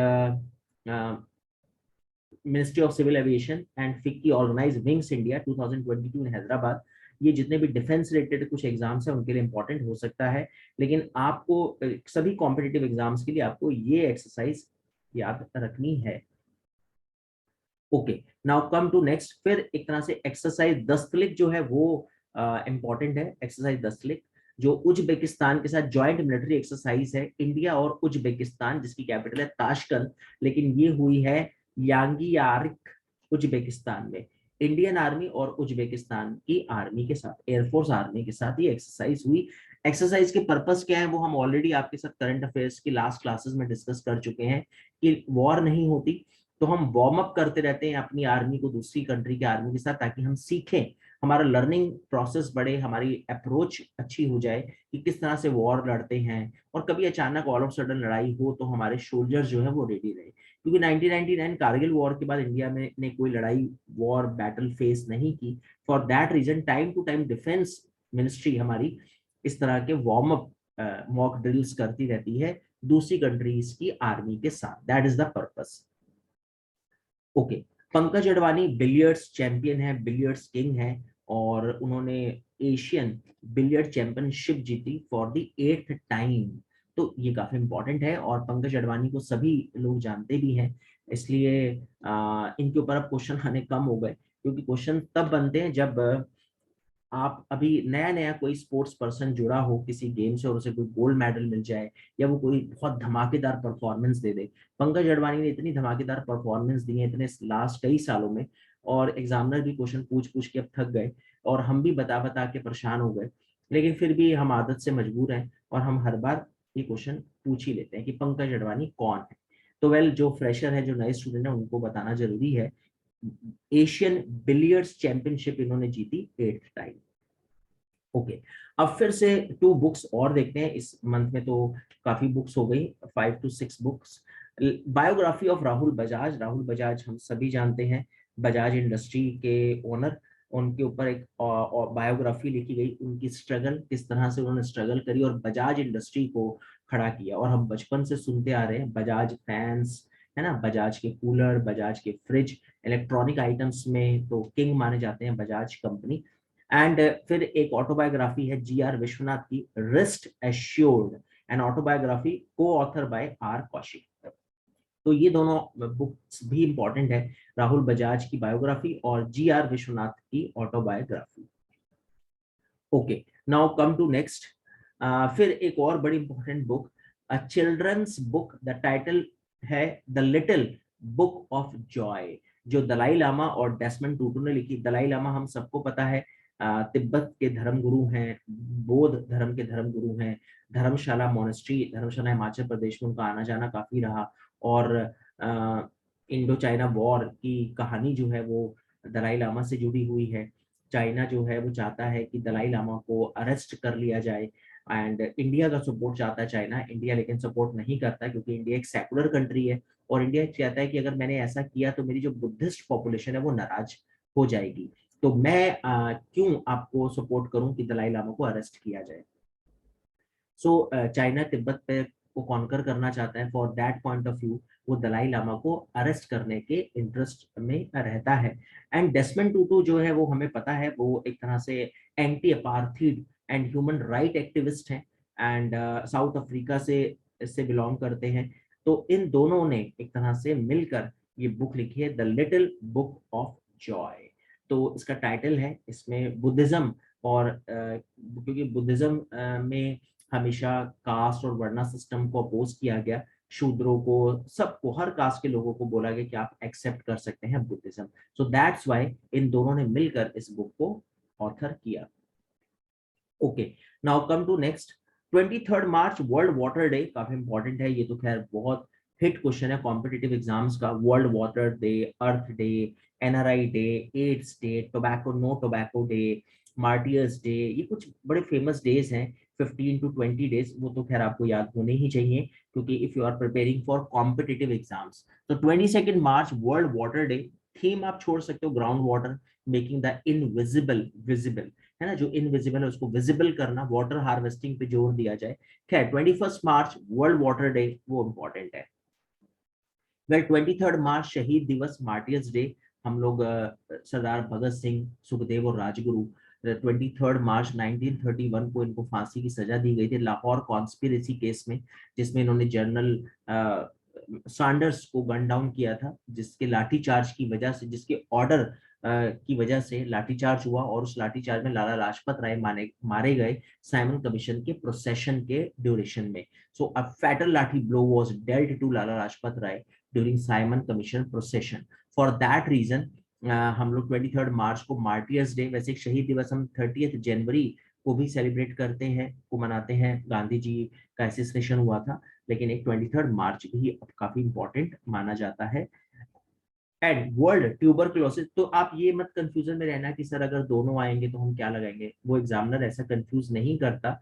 Ministry of Civil Aviation and FICCI organise Wings India 2022 in Hyderabad. ये जितने भी डिफेंस रिलेटेड कुछ एग्जाम्स हैं उनके लिए इंपॉर्टेंट हो सकता है, लेकिन आपको सभी कॉम्पिटिटिव एग्जाम्स के लिए आपको ये एक्सरसाइज याद रखनी है। Okay, now come to next. फिर एक तरह से एक्सरसाइज दस्तलिक जो है वो इंपॉर्टेंट है। एक्सरसाइज दस्तलिक जो उज्बेकिस्तान के साथ जॉइंट मिलिट्री एक्सरसाइज है, इंडिया और उज्बेकिस्तान, जिसकी कैपिटल है ताशकंद, लेकिन ये हुई है यांगियारिक उज्बेकिस्तान में। इंडियन आर्मी और उज्बेकिस्तान की आर्मी के साथ, एयरफोर्स आर्मी के साथ ये एक्सरसाइज हुई। एक्सरसाइज के पर्पस क्या है वो हम ऑलरेडी आपके साथ करंट अफेयर्स की लास्ट क्लासेस में डिस्कस कर चुके हैं कि वॉर नहीं होती तो हम वार्म अप करते रहते हैं अपनी आर्मी को दूसरी कंट्री के आर्मी के साथ, ताकि हम सीखें, हमारा लर्निंग प्रोसेस बढ़े, हमारी अप्रोच अच्छी हो जाए कि किस तरह से वॉर लड़ते हैं, और कभी अचानक ऑल ऑफ सडन लड़ाई हो तो हमारे सोल्जर्स जो है वो रेडी रहे। क्योंकि 1999 कारगिल वॉर के बाद इंडिया में ने कोई लड़ाई वॉर बैटल फेस नहीं की। For that reason time to time defence ministry हमारी इस तरह के वार्म अप मॉक ड्रिल्स करती रहती है दूसरी कंट्रीज की आर्मी के साथ। That is the purpose. Okay, Pankaj Advani billiards champion है, बिलियर्ड्स किंग है, और उन्होंने एशियन बिलियर्ड चैंपियनशिप जीती फॉर द 8th टाइम। तो ये काफी इंपॉर्टेंट है, और पंकज अडवाणी को सभी लोग जानते भी हैं, इसलिए इनके ऊपर अब क्वेश्चन आने कम हो गए, क्योंकि क्वेश्चन तब बनते हैं जब आप अभी नया नया कोई स्पोर्ट्स पर्सन जुड़ा हो किसी गेम से और उसे कोई गोल्ड मेडल मिल जाए, या वो कोई बहुत धमाकेदार परफॉर्मेंस दे दे। पंकज अडवाणी ने इतनी धमाकेदार परफॉर्मेंस दी है इतने लास्ट कई सालों में, और एग्जामिनर भी क्वेश्चन पूछ पूछ के अब थक गए, और हम भी बता बता के परेशान हो गए, लेकिन फिर भी हम आदत से मजबूर हैं और हम हर बार ये क्वेश्चन पूछ ही लेते हैं कि पंकज अडवाणी कौन है। तो वेल, जो फ्रेशर है, जो नए स्टूडेंट है, उनको बताना जरूरी है। एशियन बिलियर्ड्स चैंपियनशिप इन्होंने जीती 8th टाइम। ओके, अब फिर से 2 बुक्स और देखते हैं इस मंथ में, तो काफी बुक्स हो गई, 5 to 6 books. Biography of Rahul Bajaj. Rahul Bajaj हम सभी जानते हैं, बजाज इंडस्ट्री के ओनर। उनके ऊपर एक बायोग्राफी लिखी गई, उनकी स्ट्रगल, किस तरह से उन्होंने स्ट्रगल करी और बजाज इंडस्ट्री को खड़ा किया। और हम बचपन से सुनते आ रहे हैं बजाज फैंस, है ना, बजाज के कूलर, बजाज के फ्रिज, इलेक्ट्रॉनिक आइटम्स में तो किंग माने जाते हैं बजाज कंपनी। एंड फिर एक ऑटोबायोग्राफी है जी.आर. विश्वनाथ की, रेस्ट एश्योर्ड, एन ऑटोबायोग्राफी को ऑथर बाय आर. कौशिक। तो ये दोनों बुक्स भी इंपॉर्टेंट है, राहुल बजाज की बायोग्राफी और जी.आर. विश्वनाथ की autobiography. Okay, now come to next. फिर एक और बड़ी important book, a children's book, the title है the little book of joy, जो दलाई लामा और डेसमंड टूटू ने लिखी। दलाई लामा हम सबको पता है तिब्बत के धर्मगुरु हैं, बौद्ध धर्म के धर्मगुरु हैं। धर्मशाला मोनेस्ट्री, धर्मशाला हिमाचल प्रदेश में उनका आना जाना काफी रहा, और इंडो चाइना वॉर की कहानी जो है वो दलाई लामा से जुड़ी हुई है। चाइना जो है वो चाहता है कि दलाई लामा को अरेस्ट कर लिया जाए, एंड इंडिया का सपोर्ट चाहता है चाइना। इंडिया लेकिन सपोर्ट नहीं करता, क्योंकि इंडिया एक सेकुलर कंट्री है, और इंडिया चाहता है कि अगर मैंने ऐसा किया तो मेरी जो बुद्धिस्ट पॉपुलेशन है वो नाराज हो जाएगी, तो मैं क्यों आपको सपोर्ट करूं कि दलाई लामा को अरेस्ट किया जाए। सो चाइना तिब्बत पे को कॉन्कर करना चाहता है। For that point of view वो दलाई लामा को अरेस्ट करने के इंटरेस्ट में रहता है। एंड डेसमंड टूटू जो है वो हमें पता है वो एक तरह से anti apartheid and human right activist हैं, एंड साउथ अफ्रीका से बिलोंग करते हैं। तो इन दोनों ने एक तरह से मिलकर ये बुक लिखी है, the little book of Joy. तो इसका टाइटल है, इसमें बुद्धिज्म और क्योंकि बुद्धिज्म में हमेशा कास्ट और वर्णा सिस्टम को अपोज किया गया, शूद्रों को, सबको, हर कास्ट के लोगों को बोला गया कि आप एक्सेप्ट कर सकते हैं बुद्धिज्म। सो दैट्स व्हाई इन दोनों ने मिलकर इस बुक को ऑथर किया। Okay, now come to next. 23 March world water day, काफी इंपॉर्टेंट है ये तो, खैर बहुत हिट क्वेश्चन है कॉम्पिटिटिव एग्जाम्स का। World water day, earth day, NRI day, AIDS day, tobacco no tobacco day, martyrs day, ये कुछ बड़े फेमस डेज हैं। 15 to 20 डेज, वो तो खैर आपको याद होने ही चाहिए, क्योंकि if you are preparing for competitive exams. तो 22 March world water Day, theme आप छोड़ सकते हो ground water, making the invisible visible, है ना, जो इनविजिबल है उसको विजिबल करना, वाटर हार्वेस्टिंग पे जोर दिया जाए। खैर 21 मार्च वर्ल्ड वाटर डे वो इंपॉर्टेंट है। वेल 23 मार्च शहीद दिवस, मार्टियर्स डे, हम लोग सरदार भगत सिंह, सुखदेव और राजगुरु, 23 मार्च 1931 को इनको फांसी की सजा दी गई थी लाहौर कॉन्स्पिरेसी केस में, जिसमें इन्होंने जनरल सैंडर्स को गन डाउन किया था, जिसके लाठीचार्ज की वजह से, जिसके ऑर्डर की वजह से लाठीचार्ज हुआ, और उस लाठीचार्ज में लाला लाजपत राय मारे गए साइमन कमीशन के प्रोसेशन के ड्यूरेशन में। So a fatal lathi blow was dealt to Lala Lajpat Rai during Simon Commission procession. For that reason हम लोग 23 मार्च को मार्टियर्स डे, वैसे शहीद दिवस हम 30 जनवरी को भी सेलिब्रेट करते हैं, को मनाते हैं, गांधी जी का एसेसिनेशन हुआ था, लेकिन एक 23 मार्च भी काफी इंपॉर्टेंट माना जाता है। एंड वर्ल्ड ट्यूबरक्लोसिस, तो आप ये मत कंफ्यूजन में रहना कि सर अगर दोनों आएंगे तो हम क्या लगाएंगे, वो एग्जामिनर ऐसा कंफ्यूज नहीं करता।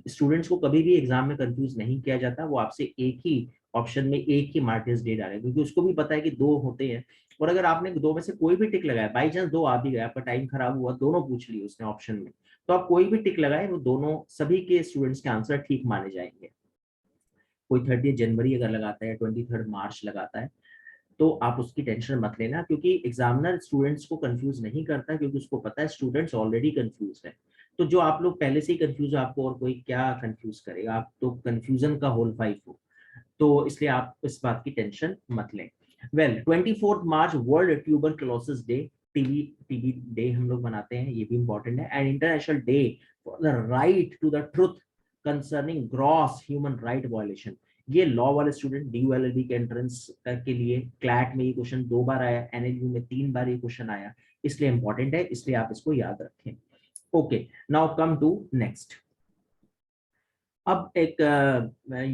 स्टूडेंट्स को कभी भी एग्जाम में कंफ्यूज नहीं किया जाता, वो आपसे एक ही ऑप्शन में एक ही मार्टियर्स डे डाले, क्योंकि उसको भी पता है कि दो होते हैं, और अगर आपने दो में से कोई भी टिक लगाया, बाई चांस दो आ भी गया, आपका टाइम खराब हुआ, दोनों पूछ लिए उसने ऑप्शन में, तो आप कोई भी टिक लगाए, वो दोनों सभी के स्टूडेंट्स के आंसर ठीक माने जाएंगे। कोई 30 जनवरी अगर लगाता है, 23 मार्च लगाता है, तो आप उसकी टेंशन मत लेना, क्योंकि एग्जामिनर स्टूडेंट्स को कंफ्यूज नहीं करता, क्योंकि उसको पता है स्टूडेंट्स ऑलरेडी कंफ्यूज है। तो जो आप लोग पहले से ही कंफ्यूज हो, आपको और कोई क्या कंफ्यूज करेगा, आप तो कंफ्यूजन का होल फाइव हो, तो इसलिए आप इस बात की टेंशन मत लें। Well 24 March world tuberculosis day, TB TB day हम लोग मनाते हैं, ये भी इंपॉर्टेंट है। And international day for the right to the truth concerning gross human right violation. ये लॉ वाले स्टूडेंट DULLB के एंट्रेंस के लिए क्लैट में ये क्वेश्चन 2 बार आया, NLU में 3 बार ये क्वेश्चन आया, इसलिए इंपॉर्टेंट है, इसलिए आप इसको याद रखें। Okay, now come to next. अब एक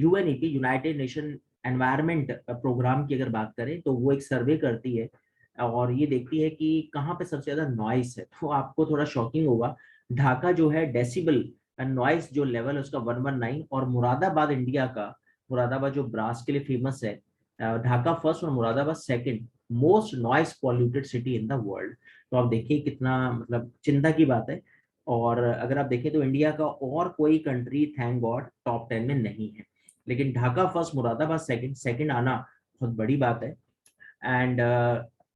UNEP, United Nation Environment Programme की अगर बात करें, तो वो एक सर्वे करती है और ये देखती है कि कहाँ पे सबसे ज्यादा नॉइस है। तो आपको थोड़ा शॉकिंग होगा, ढाका जो है डेसिबल नॉइस जो लेवल है उसका 119, और मुरादाबाद इंडिया का, मुरादाबाद जो ब्रास के लिए फेमस है, ढाका फर्स्ट और Moradabad second most noise polluted city in the world. तो आप देखिए कितना मतलब चिंता की बात है। और अगर आप देखें तो इंडिया का और कोई कंट्री थैंक गॉड टॉप 10 में नहीं है, लेकिन Dhaka first, Moradabad second, second आना बहुत बड़ी बात है। एंड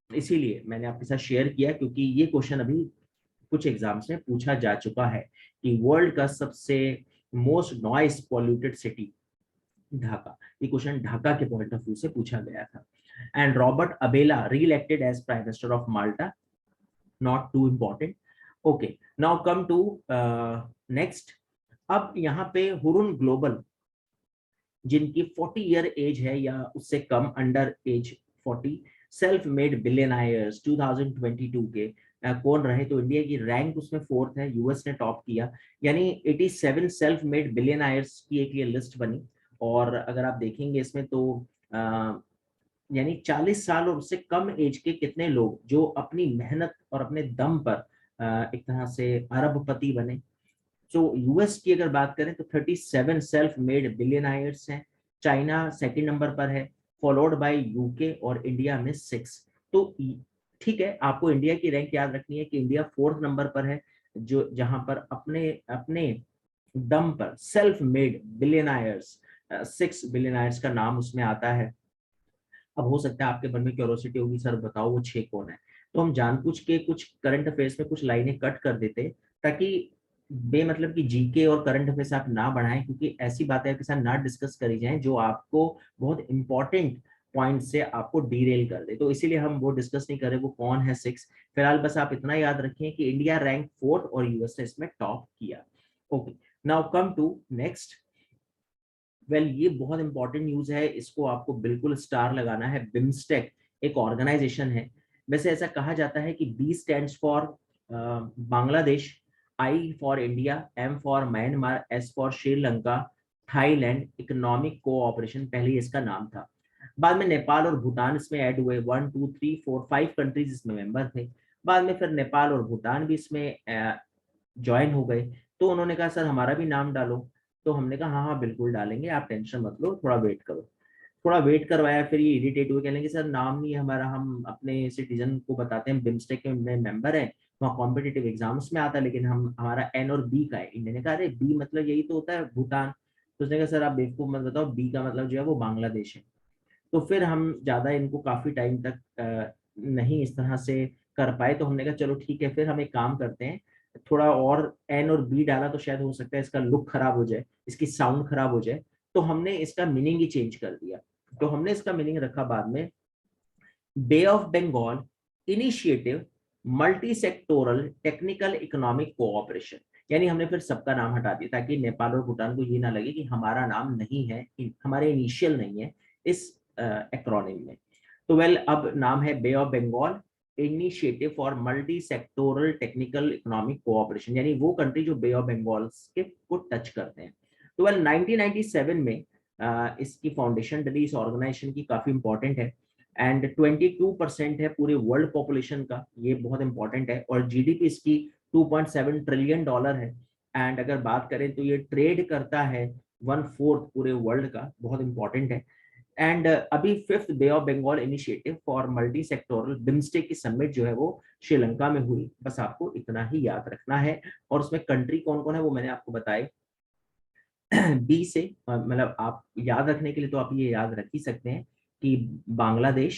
इसीलिए मैंने आपके साथ शेयर किया, क्योंकि ये क्वेश्चन अभी कुछ एग्जाम्स में पूछा जा चुका है कि वर्ल्ड का सबसे most noise polluted city Dhaka. ये क्वेश्चन ढाका के पॉइंट ऑफ व्यू से पूछा गया था। And Robert Abela re elected as prime minister of Malta, not too important. Okay, now come to next. अब यहाँ पे हुरुन ग्लोबल, जिनकी 40 ईयर एज है या उससे कम, अंडर एज 40, सेल्फ मेड बिलियनायर्स 2022 के कौन रहे? तो इंडिया की रैंक उसमें 4th है, यूएस ने टॉप किया, यानी 87 सेल्फ मेड बिलियनायर्स की एक ये लिस्ट बनी। और अगर आप देखेंगे इसमें तो यानी 40 साल और उससे कम एज के कितने लोग जो अपनी मेहनत और अपने दम पर एक तरह से अरबपति बने। तो यूएस की अगर बात करें तो 37 सेल्फ मेड बिलियनायर्स हैं। चाइना सेकंड नंबर पर है, फॉलोड बाय यूके, और इंडिया में 6। तो ठीक है, आपको इंडिया की रैंक याद रखनी है कि इंडिया 4th नंबर पर है, जो जहां पर अपने अपने दम पर सेल्फ मेड बिलियनायर्स 6 बिलियनायर्स का नाम उसमें आता है। अब हो सकता है आपके मन में क्यूरियोसिटी होगी, सर बताओ वो 6 कौन है? तो हम जानबूझ के कुछ करंट अफेयर्स में कुछ लाइनें कट कर देते ताकि बेमतलब की जीके और करंट अफेयर्स आप ना बढ़ाएं, क्योंकि ऐसी बातें आपके साथ ना डिस्कस करी जाएं जो आपको बहुत इंपॉर्टेंट पॉइंट से आपको डीरेल कर दे। तो इसीलिए हम वो डिस्कस नहीं कर रहे वो कौन है 6। फिलहाल बस आप इतना याद रखें कि इंडिया रैंक 4 और यूएस ने इसमें टॉप किया। Okay, now come to next. Well, ये बहुत इंपॉर्टेंट न्यूज है, इसको आपको बिल्कुल स्टार लगाना है। बिम्स्टेक एक ऑर्गेनाइजेशन है। वैसे ऐसा कहा जाता है कि B stands for Bangladesh, I for India, M for Myanmar, S for Sri Lanka, Thailand economic cooperation पहले इसका नाम था। बाद में नेपाल और भूटान इसमें ऐड हुए। 1 2 3 4 5 कंट्रीज इसमें मेंबर थे। बाद में फिर नेपाल और भूटान भी इसमें ज्वाइन हो गए। तो उन्होंने कहा सर हमारा भी नाम डालो। तो हमने कहा हाँ हाँ बिल्कुल डालेंगे, आप टेंशन मत लो, थोड़ा वेट करो। थोड़ा वेट करवाया, फिर ये इरिटेट हुए, कहने सर नाम नहीं है हमारा, हम अपने सिटीजन को बताते हैं बिम्स्टेक के मेंबर है, वहाँ कॉम्पिटेटिव एग्जाम्स में आता है, लेकिन हम हमारा एन और बी का है। इंडिया ने कहा अरे बी मतलब यही तो होता है भूटान। तो उसने कहा सर आप बेवकूफ मत बताओ, बी का मतलब जो है वो बांग्लादेश है। तो फिर हम ज्यादा इनको काफी टाइम तक नहीं इस तरह से कर पाए। तो हमने कहा चलो ठीक है, फिर हम एक काम करते हैं, थोड़ा और एन और बी डाला तो शायद हो सकता है इसका लुक खराब हो जाए, इसकी साउंड खराब हो जाए। तो हमने इसका मीनिंग ही चेंज कर दिया। तो हमने इसका मीनिंग रखा बाद में, bay of Bengal initiative multi sectoral technical economic cooperation. यानी हमने फिर सबका नाम हटा दिया ताकि नेपाल और भूटान को ये ना लगे कि हमारा नाम नहीं है, हमारे इनिशियल नहीं है इस एक्रोनिम में। तो वेल, अब नाम है bay of Bengal initiative for multi sectoral technical economic cooperation, यानी वो कंट्री जो बे ऑफ बंगाल के को टच करते हैं। तो वेल 1997 में इसकी फाउंडेशन डली, इस ऑर्गेनाइजेशन की, काफी इंपॉर्टेंट है। एंड 22% है पूरे वर्ल्ड पॉपुलेशन का, ये बहुत इंपॉर्टेंट है। और जीडीपी इसकी $2.7 ट्रिलियन है। एंड अगर बात करें तो ये ट्रेड करता है 1/4 पूरे वर्ल्ड का, बहुत इंपॉर्टेंट है। एंड अभी 5th Bay of Bengal initiative for multi sectoral BIMSTEC की समिट जो है वो श्रीलंका में हुई। बस आपको इतना ही याद रखना है। और उसमें कंट्री कौन कौन है वो मैंने आपको बताए बी से, मतलब आप याद रखने के लिए तो आप ये याद रख ही सकते हैं कि Bangladesh,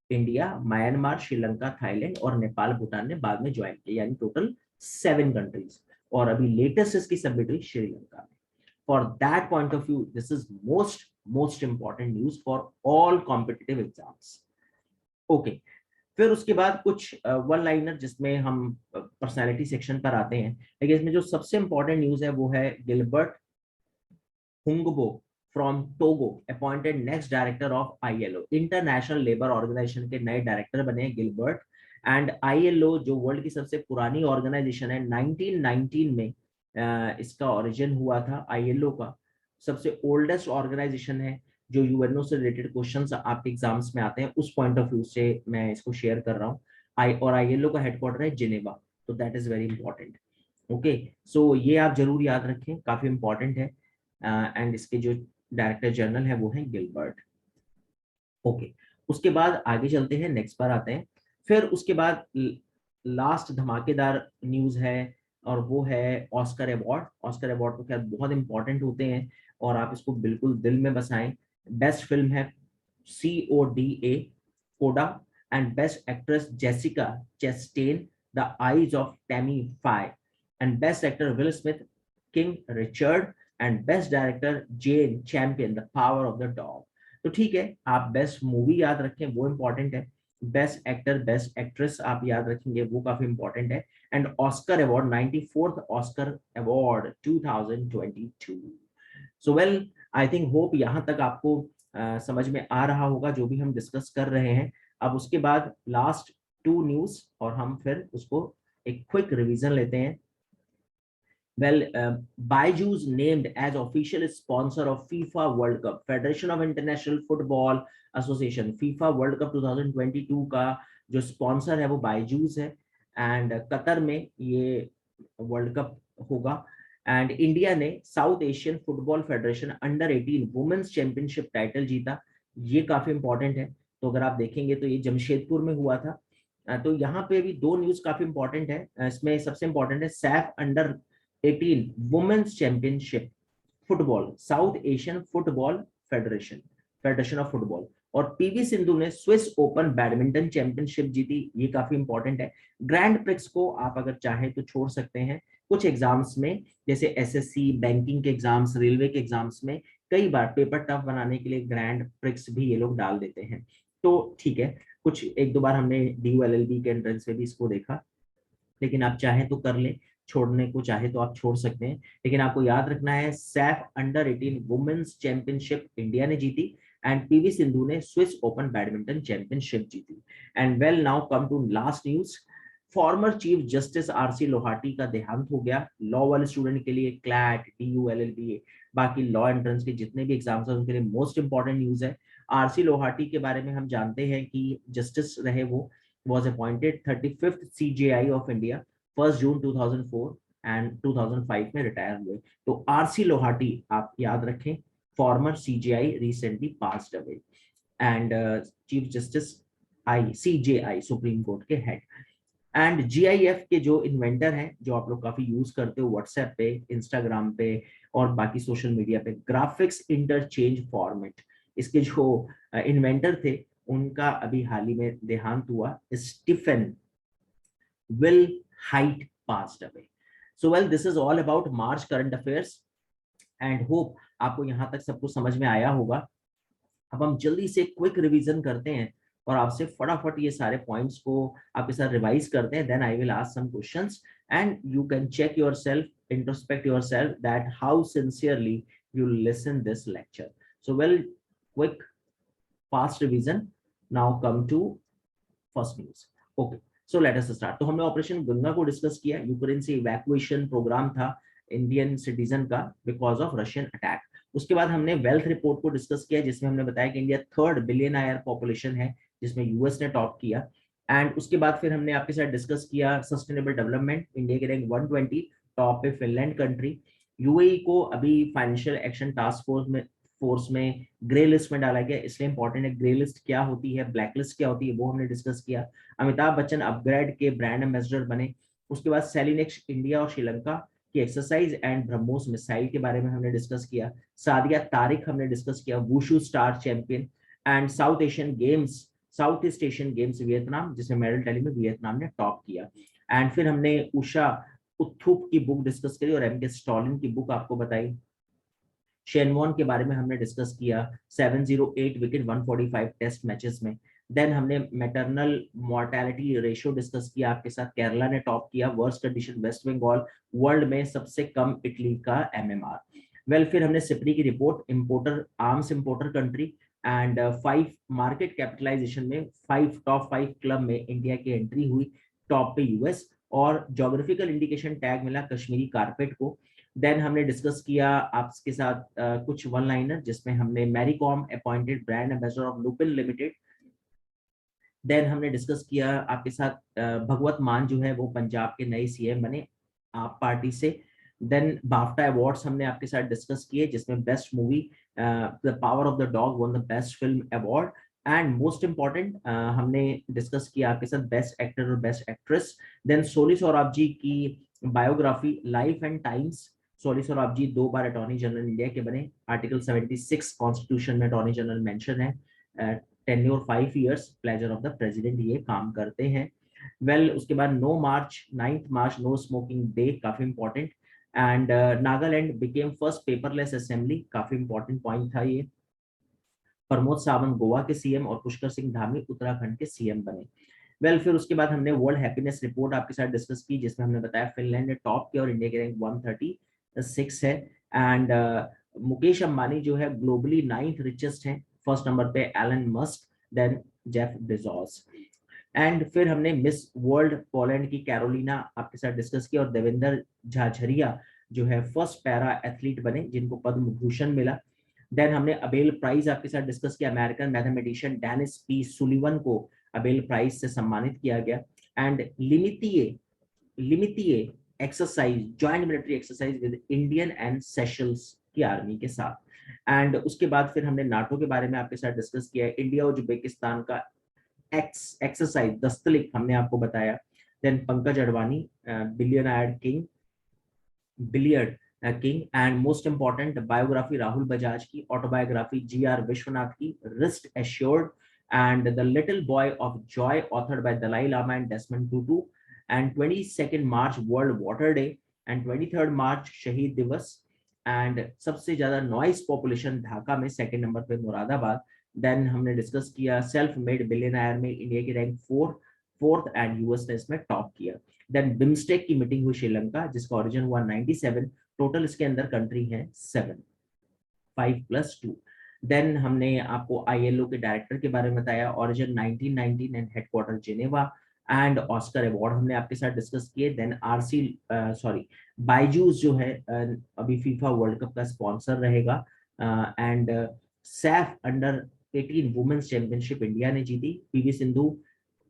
India, Myanmar, Sri Lanka, Thailand और नेपाल भूटान ने बाद में ज्वाइन किया, यानी टोटल 7 कंट्रीज। और अभी लेटेस्ट इसकी समिट हुई श्रीलंका में। For that point of view this is most important news for all competitive exams. Okay, फिर उसके बाद कुछ वन लाइनर जिसमें हम पर्सनैलिटी सेक्शन पर आते हैं, लेकिन इसमें जो सबसे इंपॉर्टेंट न्यूज है वो है Gilbert Houngbo from Togo appointed next director of ILO. International labour organization के नए डायरेक्टर बने हैं गिलबर्ट। एंड आईएलओ जो वर्ल्ड की सबसे पुरानी ऑर्गेनाइजेशन है, 1919 में इसका ओरिजिन हुआ था। आईएलओ का सबसे ओल्डेस्ट ऑर्गेनाइजेशन है। जो यूएनओ से रिलेटेड क्वेश्चंस आपके एग्जाम्स में आते हैं उस पॉइंट ऑफ व्यू से मैं इसको शेयर कर रहा हूँ। और आईएलओ का हेडक्वार्टर है जिनेवा, तो that is very important. Okay, so ये आप जरूर याद रखें, काफी इंपॉर्टेंट है। एंड इसके जो डायरेक्टर जनरल है वो है गिलबर्ट। ओके, उसके बाद आगे चलते हैं, नेक्स्ट पर आते हैं। फिर उसके बाद लास्ट धमाकेदार न्यूज है और वो है ऑस्कर अवार्ड। ऑस्कर अवार्ड तो खैर बहुत इंपॉर्टेंट होते हैं और आप इसको बिल्कुल दिल में बसाएं। बेस्ट फिल्म है CODA, कोडा। And best actress Jessica Chastain The Eyes of Tammy Faye, and Best Actor Will Smith, King Richard, and Best Director Jane Champion, The Power of the Dog. तो ठीक है, आप बेस्ट मूवी याद रखें, वो important है. Best actor, best actress आप याद रखेंगे, वो काफी इंपॉर्टेंट है. And Oscar award, 94th Oscar award 2022. So well, I think hope यहाँ तक आपको समझ में आ रहा होगा जो भी हम डिस्कस कर रहे हैं. अब उसके बाद लास्ट 2 न्यूज और हम फिर उसको एक क्विक रिवीजन लेते हैं. Well, Byju's named as official sponsor of FIFA World Cup. Federation of International Football Association FIFA World Cup 2022 का जो स्पॉन्सर है वो बायजूस है. एंड कतर में ये वर्ल्ड कप होगा. एंड इंडिया ने South Asian Football Federation under 18 women's championship title जीता. ये काफी इंपॉर्टेंट है. तो अगर आप देखेंगे तो ये जमशेदपुर में हुआ था. तो यहाँ पे भी 2 न्यूज काफी इंपॉर्टेंट है. इसमें सबसे इंपॉर्टेंट है SAFF under 18 women's championship football, South Asian Football Federation of football. और पीवी सिंधु ने स्विस ओपन बैडमिंटन चैंपियनशिप जीती. ये काफी इंपॉर्टेंट है. ग्रैंड प्रिक्स को आप अगर चाहे तो छोड़ सकते हैं. कुछ एग्जाम्स में जैसे एसएससी, बैंकिंग के एग्जाम्स, रेलवे के एग्जाम्स में कई बार पेपर टफ बनाने के लिए ग्रैंड प्रिक्स भी ये लोग डाल देते हैं. तो ठीक है, कुछ 1-2 बार हमने DULLB के एंट्रेंस में भी इसको देखा, लेकिन आप चाहें तो कर लें, छोड़ने को चाहे तो आप छोड़ सकते हैं. लेकिन आपको याद रखना है SAFF under 18 women's championship India ने जीती एंड पीवी सिंधु ने स्विस ओपन बैडमिंटन चैंपियनशिप जीती. And well, now come to last news. Former chief justice RC Lahoti का देहांत हो गया. लॉ वाले स्टूडेंट के लिए क्लैट, DULLB, बाकी लॉ एंट्रेंस के जितने भी एग्जाम्स हैं उनके लिए मोस्ट इंपॉर्टेंट न्यूज है. आरसी लोहाटी के बारे में हम जानते हैं कि जस्टिस रहे वो. was appointed 35th CJI of India 1st June 2004 and 2005 में रिटायर हुए. तो आरसी लोहाटी आप याद रखें, farmer CJI, recently passed away, and chief justice CJI supreme court के हेड. एंड GIF के जो इन्वेंटर हैं, जो आप लोग काफी यूज करते हो व्हाट्सएप पे, इंस्टाग्राम पे और बाकी सोशल मीडिया पे, ग्राफिक्स इंटरचेंज फॉर्मेट, इसके जो इन्वेंटर थे उनका अभी हाल ही में देहांत हुआ. Stephen Wilhite passed away. So well, this is all about March current affairs and hope आपको यहाँ तक सब कुछ समझ में आया होगा. अब हम जल्दी से क्विक रिवीजन करते हैं और आपसे फटाफट ये सारे पॉइंट्स को आपके साथ रिवाइज करते हैं. Then I will ask some questions and you can check yourself, introspect yourself that how sincerely you listen this lecture. So well, quick fast revision. Now come to first news. Okay, so let us start. तो हमने operation Ganga को discuss किया. Ukraine से evacuation programme था Indian citizen का because of Russian attack. उसके बाद हमने वेल्थ रिपोर्ट को डिस्कस किया जिसमें हमने बताया कि इंडिया 3rd बिलियनर पॉपुलेशन है, जिसमें यूएस ने टॉप किया. एंड उसके बाद फिर हमने आपके साथ डिस्कस किया सस्टेनेबल डेवलपमेंट. इंडिया के रैंक 120, टॉप पे फिनलैंड कंट्री. यूएई को अभी फाइनेंशियल एक्शन टास्क फोर्स में ग्रे लिस्ट में डाला गया. इसलिए इंपॉर्टेंट है ग्रे लिस्ट क्या होती है, ब्लैक लिस्ट क्या होती है, वो हमने डिस्कस किया. अमिताभ बच्चन अपग्रेड के ब्रांड एम्बेसडर बने. उसके बाद सेलिनेक्स इंडिया और श्रीलंका की एक्सरसाइज एंड ब्रह्मोस मिसाइल के बारे में हमने डिस्कस किया. सादिया तारिक हमने डिस्कस किया, wushu star champion. And South East Asian games Vietnam, जिसमें मेडल टैली में वियतनाम ने टॉप किया. एंड फिर हमने उषा उत्थुप की बुक डिस्कस करी और एमके स्टॉलिन की बुक आपको बताई. शेनवॉन के बारे में हमने डिस्कस किया, 708 विकेट 145 टेस्ट मैचेस में. देन हमने मैटरनल मोर्टेलिटी रेशियो डिस्कस किया आपके साथ. केरला ने टॉप किया. Worst condition waste Bengal, world में सबसे कम इटली का MMR. वेल, फिर हमने सिप्री की report, importer, arms importer country and 5 market capitalisation में टॉप 5 क्लब में इंडिया की एंट्री हुई. टॉप पे यूएस और ज्योग्राफिकल इंडिकेशन टैग मिला कश्मीरी कारपेट को. देन हमने डिस्कस किया आपके साथ कुछ वन लाइनर, जिसमें हमने Mary Kom appointed brand ambassador of Lupin limited. Then हमने डिस्कस किया आपके साथ भगवत मान जो है वो पंजाब के नए CM बने आप पार्टी से. देन बाफ्टा अवार्ड्स हमने आपके साथ डिस्कस किए, जिसमें best movie the Power of the Dog won the best film award. And most important हमने डिस्कस किया आपके साथ बेस्ट एक्टर और best actress. Then Soli Sorabjee की biography, life and times. Soli Sorabjee 2 बार अटॉर्नी जनरल इंडिया के बने. आर्टिकल 76 कॉन्स्टिट्यूशन में अटॉर्नी जनरल मेंशन है. Tenure 5 years, pleasure of the president ये काम करते हैं. वेल उसके बाद 9 मार्च नो स्मोकिंग डे, काफी important. And Nagaland became first paperless assembly, काफी इंपॉर्टेंट पॉइंट था ये। प्रमोद सावंत गोवा के सीएम और पुष्कर सिंह धामी उत्तराखंड के सीएम बने। वेल फिर उसके बाद हमने वर्ल्ड हैप्पीनेस रिपोर्ट आपके साथ डिस्कस की, जिसमें हमने बताया फिनलैंड ने टॉप किया और इंडिया की रैंक 136 है। एंड मुकेश अंबानी जो है ग्लोबली 9th रिचेस्ट है, फर्स्ट नंबर पे Elon Musk, then Jeff Bezos. And फिर हमने मिस वर्ल्ड पोलैंड की कैरोलिना आपके साथ डिस्कस की, और देवेंद्र झाझरिया जो है फर्स्ट पैरा एथलीट बने जिनको पद्म भूषण मिला। देन हमने अबेल प्राइज आपके साथ डिस्कस किया, American mathematician Dennis P Sullivan को अबेल प्राइज से सम्मानित किया गया। And Lamitiye exercise, joint military exercise with Indian and Seychelles की आर्मी के साथ। एंड उसके बाद फिर हमने नाटो के बारे में आपके साथ डिस्कस किया, इंडिया उज्बेकिस्तान का एक्सरसाइज दस्तलिक हमने आपको बताया। Then Pankaj Advani billiard king, and most important biography Rahul Bajaj की, ऑटोबायोग्राफी जी.आर. विश्वनाथ की, wrist assured, and the little boy of joy authored by Dalai Lama and Desmond Tutu, and 22nd March World Water Day, and 23rd March शहीद दिवस। And सबसे ज्यादा noise population Dhaka में, second number पे Moradabad. Then हमने discuss किया self made billionaire में India की रैंक फोर्थ एंड यूएस ने इसमें टॉप किया। देन बिम्स्टेक की मीटिंग हुई श्रीलंका, जिसका ओरिजिन हुआ 97, टोटल इसके अंदर कंट्री है 7, 5+2। देन हमने आपको आईएलओ के डायरेक्टर के बारे में बताया, origin 1919 and headquarter Geneva. And Oscar award हमने आपके साथ डिस्कस किए। देन बायजूस जो है अभी फीफा वर्ल्ड कप का स्पॉन्सर रहेगा। And SAFF under 18 women's championship India ने जीती। PV Sindhu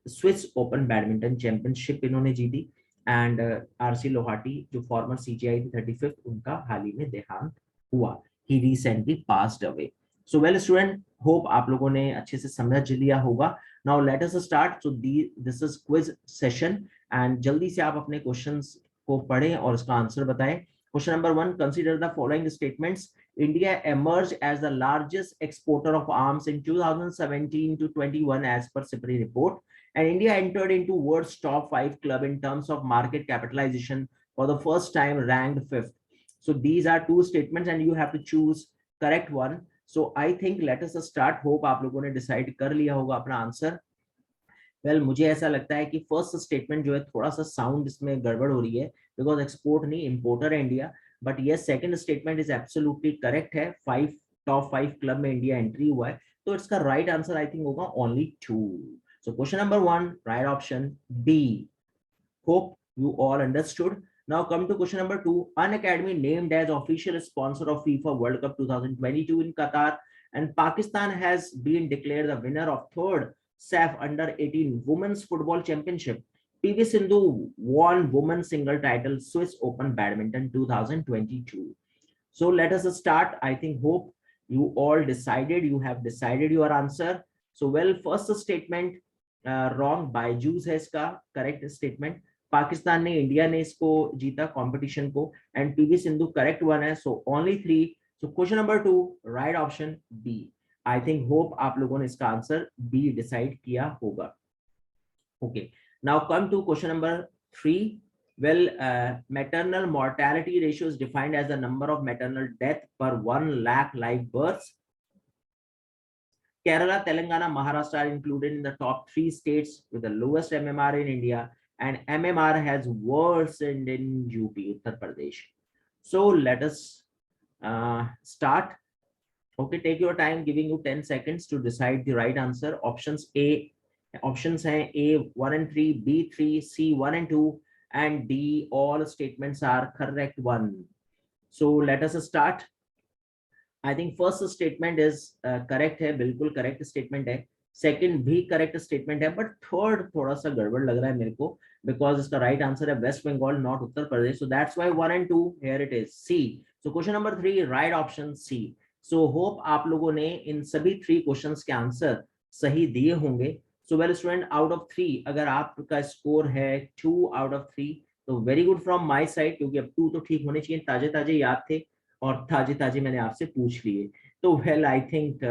Swiss Open badminton championship इन्होंने जीती। एंड आरसी लोहाटी जो फॉर्मर सीजीआई थी 35th, उनका हाल ही में देहांत हुआ, ही recently passed away. So well student, hope आप लोगों ने अच्छे से समझ लिया होगा। Now let us start. So this is quiz session, and जल्दी से आप अपने क्वेश्चंस को पढ़ें और इसका आंसर बताएं। Question number 1, consider the following statements. India emerged as the largest exporter of arms in 2017 to 21 as per SIPRI report, and India entered into world's top 5 club in terms of market capitalization for the first time, ranked 5th. So these are two statements and you have to choose correct one. So I think let us start. Hope आप लोगों ने decide कर लिया होगा अपना answer. Well मुझे ऐसा लगता है कि फर्स्ट स्टेटमेंट जो है थोड़ा सा साउंड इसमें गड़बड़ हो रही है, बिकॉज एक्सपोर्ट नहीं इंपोर्टर है इंडिया। बट ये second statement is absolutely correct है, टॉप 5 क्लब में इंडिया एंट्री हुआ है, तो इसका राइट आंसर आई थिंक होगा only 2। So question number 1, right option B. Hope you all understood. Now come to question number 2. Unacademy named as official sponsor of FIFA World Cup 2022 in Qatar, and Pakistan has been declared the winner of third SAF Under 18 Women's Football Championship. PV Sindhu won women's single title Swiss Open Badminton 2022. So let us start. I think hope you all decided. You have decided your answer. So well, first statement wrong. Byju's है इसका correct statement. Pakistan ने, India ने इसको जीता competition को, and PV Sindhu correct one है। So only 3। So question number 2, right option B. I think hope आप लोगों ने इसका आंसर बी डिसाइड किया होगा। Okay, now come to question number 3। Well maternal mortality ratio is defined as the number of maternal death per 1 lakh live births. Kerala, Telangana, Maharashtra are included in the top 3 states with the lowest MMR in India, and MMR has worsened in UP, Uttar Pradesh. So let us start. Okay, take your time, giving you 10 seconds to decide the right answer. Options हैं A 1 and 3, B 3, C 1 and 2, and D all statements are correct one. So let us start. I think first statement is correct है, बिल्कुल correct statement है। Second भी correct statement है, but third थोड़ा सा गड़बड़ लग रहा है मेरे को, बिकॉज इसका राइट आंसर है West Bengal not Uttar Pradesh. So that's why 1 and 2 here it is C. So question number 3, right option C. So hope आप लोगों ने इन सभी 3 क्वेश्चंस के आंसर सही दिए होंगे। सो वेल स्टूडेंट, आउट ऑफ 3 अगर आपका स्कोर है 2 out of 3, तो very good from my side, क्योंकि अब 2 तो ठीक होने चाहिए, ताजे ताजे याद थे और ताजे ताजे मैंने आपसे पूछ लिए। तो वेल आई थिंक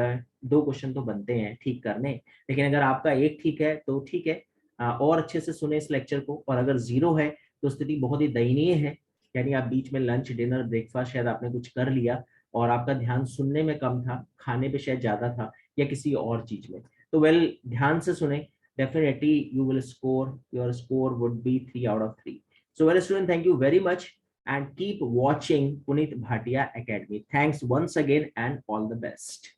2 क्वेश्चन तो बनते हैं ठीक करने, लेकिन अगर आपका एक ठीक है तो ठीक है, और अच्छे से सुने इस लेक्चर को, और अगर 0 है तो स्थिति बहुत ही दयनीय है, यानी आप बीच में लंच डिनर ब्रेकफास्ट शायद आपने कुछ कर लिया और आपका ध्यान सुनने में कम था, खाने पे शायद ज्यादा था या किसी और चीज में। तो वेल, ध्यान से सुने, definitely you will score, your score would be 3 out of 3. So well student, thank you very much and keep watching Punit Bhatia Academy. Thanks once again and all the best.